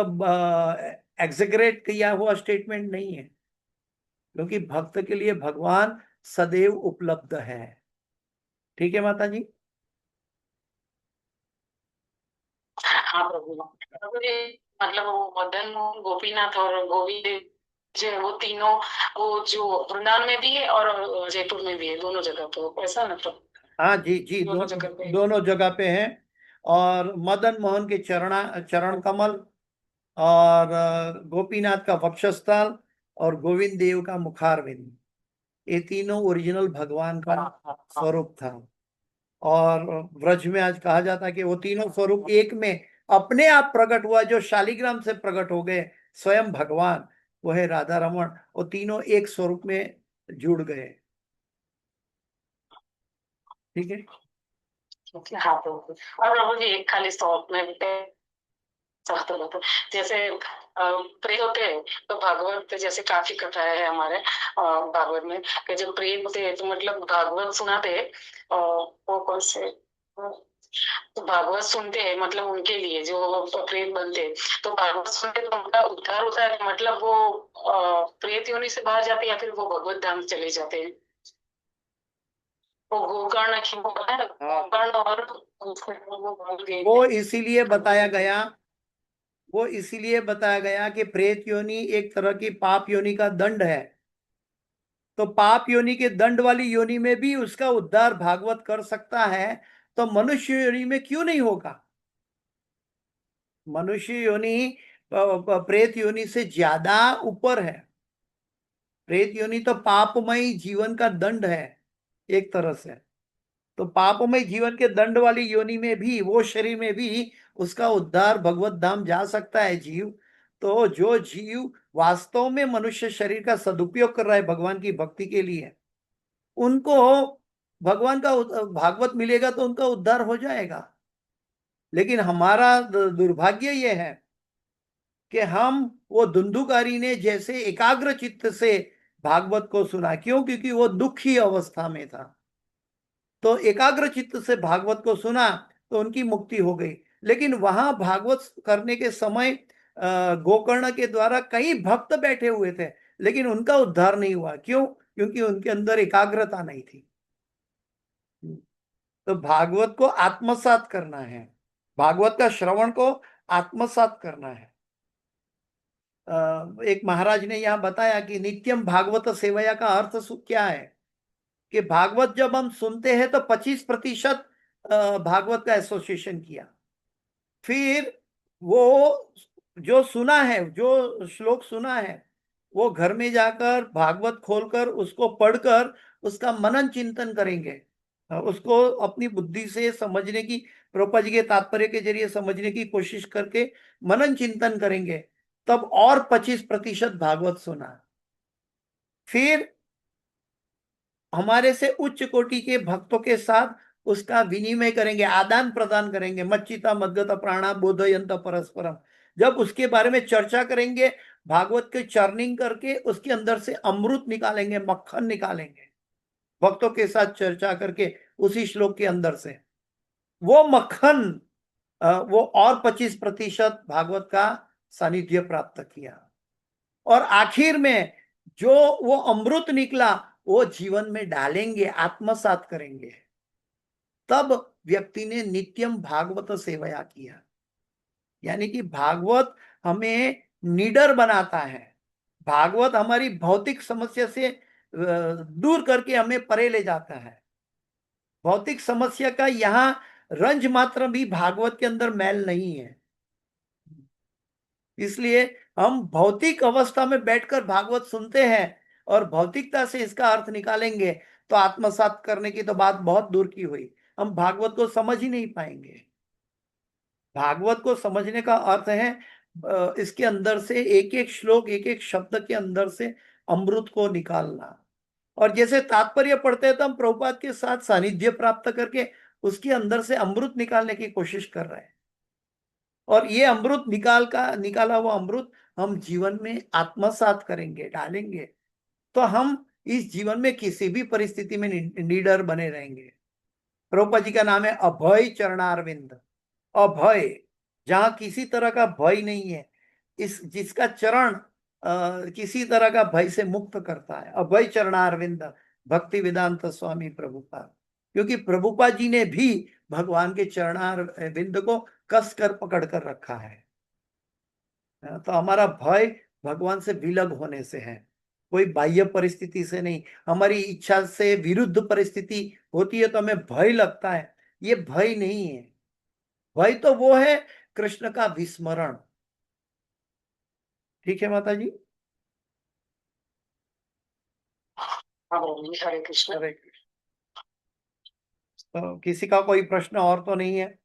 एग्जेगरेट किया हुआ स्टेटमेंट नहीं है, क्योंकि भक्त के लिए भगवान सदैव उपलब्ध है। ठीक है माता जी। हाँ प्रभु, प्रभु जी, मतलब वो मदन मोहन, गोपीनाथ और गोविंद जो है वो तीनों, वो जो वृंदावन में भी है और जयपुर में भी है, दोनों जगह तो ऐसा ना प्रभु? हाँ जी जी, दोनों जगह पे। दोनों जगह पे हैं। और मदन मोहन के चरण कमल, और गोपीनाथ का वक्षस्थल, और गोविंद देव का मुखारविंद, ये तीनों ओरिजिनल भगवान का स्वरूप था। और ब्रज में आज कहा जाता है कि वो तीनों स्वरूप एक में अपने आप प्रकट हुआ, जो शालिग्राम से प्रकट हो गए स्वयं भगवान, वो है राधा रमन, वो तीनों एक स्वरूप में जुड़ गए। ठीक है। हाँ प्रभु, और प्रभु जी एक खाली शॉर्ट में चाहते रहते, जैसे प्रेम होते हैं तो भागवत, जैसे काफी कथाएं है हमारे भागवत में कि जब प्रेम होते हैं तो मतलब भागवत सुनाते हैं, वो कौन से, तो भागवत सुनते हैं मतलब उनके लिए जो प्रेत बनते हैं, तो भागवत सुनते तो उनका उद्धार होता है, मतलब वो प्रेत योनि से बाहर जाते हैं या फिर वो भगवत धाम चले जाते हैं? वो गोकर्ण की वो है, गोकर्ण और वो भूल गए। वो इसीलिए बताया गया, वो इसीलिए बताया गया कि प्रेत योनि एक तरह की पाप योनि का दंड है। तो पाप योनि के दंड वाली योनि में भी उसका उद्धार भागवत कर सकता है, तो मनुष्य योनि में क्यों नहीं होगा? मनुष्य योनि प्रेत योनि से ज्यादा ऊपर है। प्रेत योनि तो पापमय जीवन का दंड है एक तरह से। तो पापमय जीवन के दंड वाली योनि में भी, वो शरीर में भी उसका उद्धार भगवत धाम जा सकता है जीव। तो जो जीव वास्तव में मनुष्य शरीर का सदुपयोग कर रहा है भगवान की भक्ति के लिए, उनको भगवान का भागवत मिलेगा तो उनका उद्धार हो जाएगा। लेकिन हमारा दुर्भाग्य ये है कि हम, वो धुंधुकारी ने जैसे एकाग्र चित्त से भागवत को सुना, क्यों? क्योंकि वो दुखी अवस्था में था, तो एकाग्र चित्त से भागवत को सुना तो उनकी मुक्ति हो गई। लेकिन वहां भागवत करने के समय गोकर्ण के द्वारा कई भक्त बैठे हुए थे, लेकिन उनका उद्धार नहीं हुआ। क्यों? क्योंकि उनके अंदर एकाग्रता नहीं थी। तो भागवत को आत्मसात करना है, भागवत का श्रवण को आत्मसात करना है। एक महाराज ने यहाँ बताया कि नित्यम भागवत सेवया का अर्थ क्या है, कि भागवत जब हम सुनते हैं तो 25% भागवत का एसोसिएशन किया, फिर वो जो सुना है, जो श्लोक सुना है, वो घर में जाकर भागवत खोलकर उसको पढ़कर उसका मनन चिंतन करेंगे, उसको अपनी बुद्धि से समझने की, प्रभुपाद जी के तात्पर्य के जरिए समझने की कोशिश करके मनन चिंतन करेंगे, तब और 25% भागवत सुना। फिर हमारे से उच्च कोटि के भक्तों के साथ उसका विनिमय करेंगे, आदान प्रदान करेंगे, मच्चिता मद्गत प्राणा बोधयंत परस्परम। जब उसके बारे में चर्चा करेंगे, भागवत के चर्निंग करके उसके अंदर से अमृत निकालेंगे, मक्खन निकालेंगे, भक्तों के साथ चर्चा करके उसी श्लोक के अंदर से वो मक्खन, वो और 25% भागवत का सानिध्य प्राप्त किया। और आखिर में जो वो अमृत निकला वो जीवन में डालेंगे, आत्मसात करेंगे, तब व्यक्ति ने नित्यम भागवत सेवया किया। यानी कि भागवत हमें निडर बनाता है, भागवत हमारी भौतिक समस्या से दूर करके हमें परे ले जाता है। भौतिक समस्या का यहाँ रंज मात्र भी भागवत के अंदर मैल नहीं है। इसलिए हम भौतिक अवस्था में बैठकर भागवत सुनते हैं और भौतिकता से इसका अर्थ निकालेंगे तो आत्मसात करने की तो बात बहुत दूर की हुई, हम भागवत को समझ ही नहीं पाएंगे। भागवत को समझने का अर्थ है इसके अंदर से एक एक श्लोक, एक एक शब्द के अंदर से अमृत को निकालना। और जैसे तात्पर्य पढ़ते हैं तो हम प्रभुपाद के साथ सानिध्य प्राप्त करके उसके अंदर से अमृत निकालने की कोशिश कर रहे हैं। और ये अमृत निकाला हुआ अमृत हम जीवन में आत्मसात करेंगे, डालेंगे, तो हम इस जीवन में किसी भी परिस्थिति में निडर बने रहेंगे। प्रभुपाद जी का नाम है अभय चरणारविंद। अभय, जहां किसी तरह का भय नहीं है, इस जिसका चरण किसी तरह का भय से मुक्त करता है, अभय चरणारविंद भक्ति वेदांत स्वामी प्रभुपाद। क्योंकि प्रभुपाद जी ने भी भगवान के चरणारविंद को कस कर पकड़ कर रखा है। तो हमारा भय भगवान से विलग होने से है, कोई बाह्य परिस्थिति से नहीं। हमारी इच्छा से विरुद्ध परिस्थिति होती है तो हमें भय लगता है, ये भय नहीं है। भय तो वो है कृष्ण का विस्मरण। ठीक है माता जी। हाँ प्रभु जी, हरे कृष्ण। हरे कृष्ण। तो किसी का कोई प्रश्न और तो नहीं है?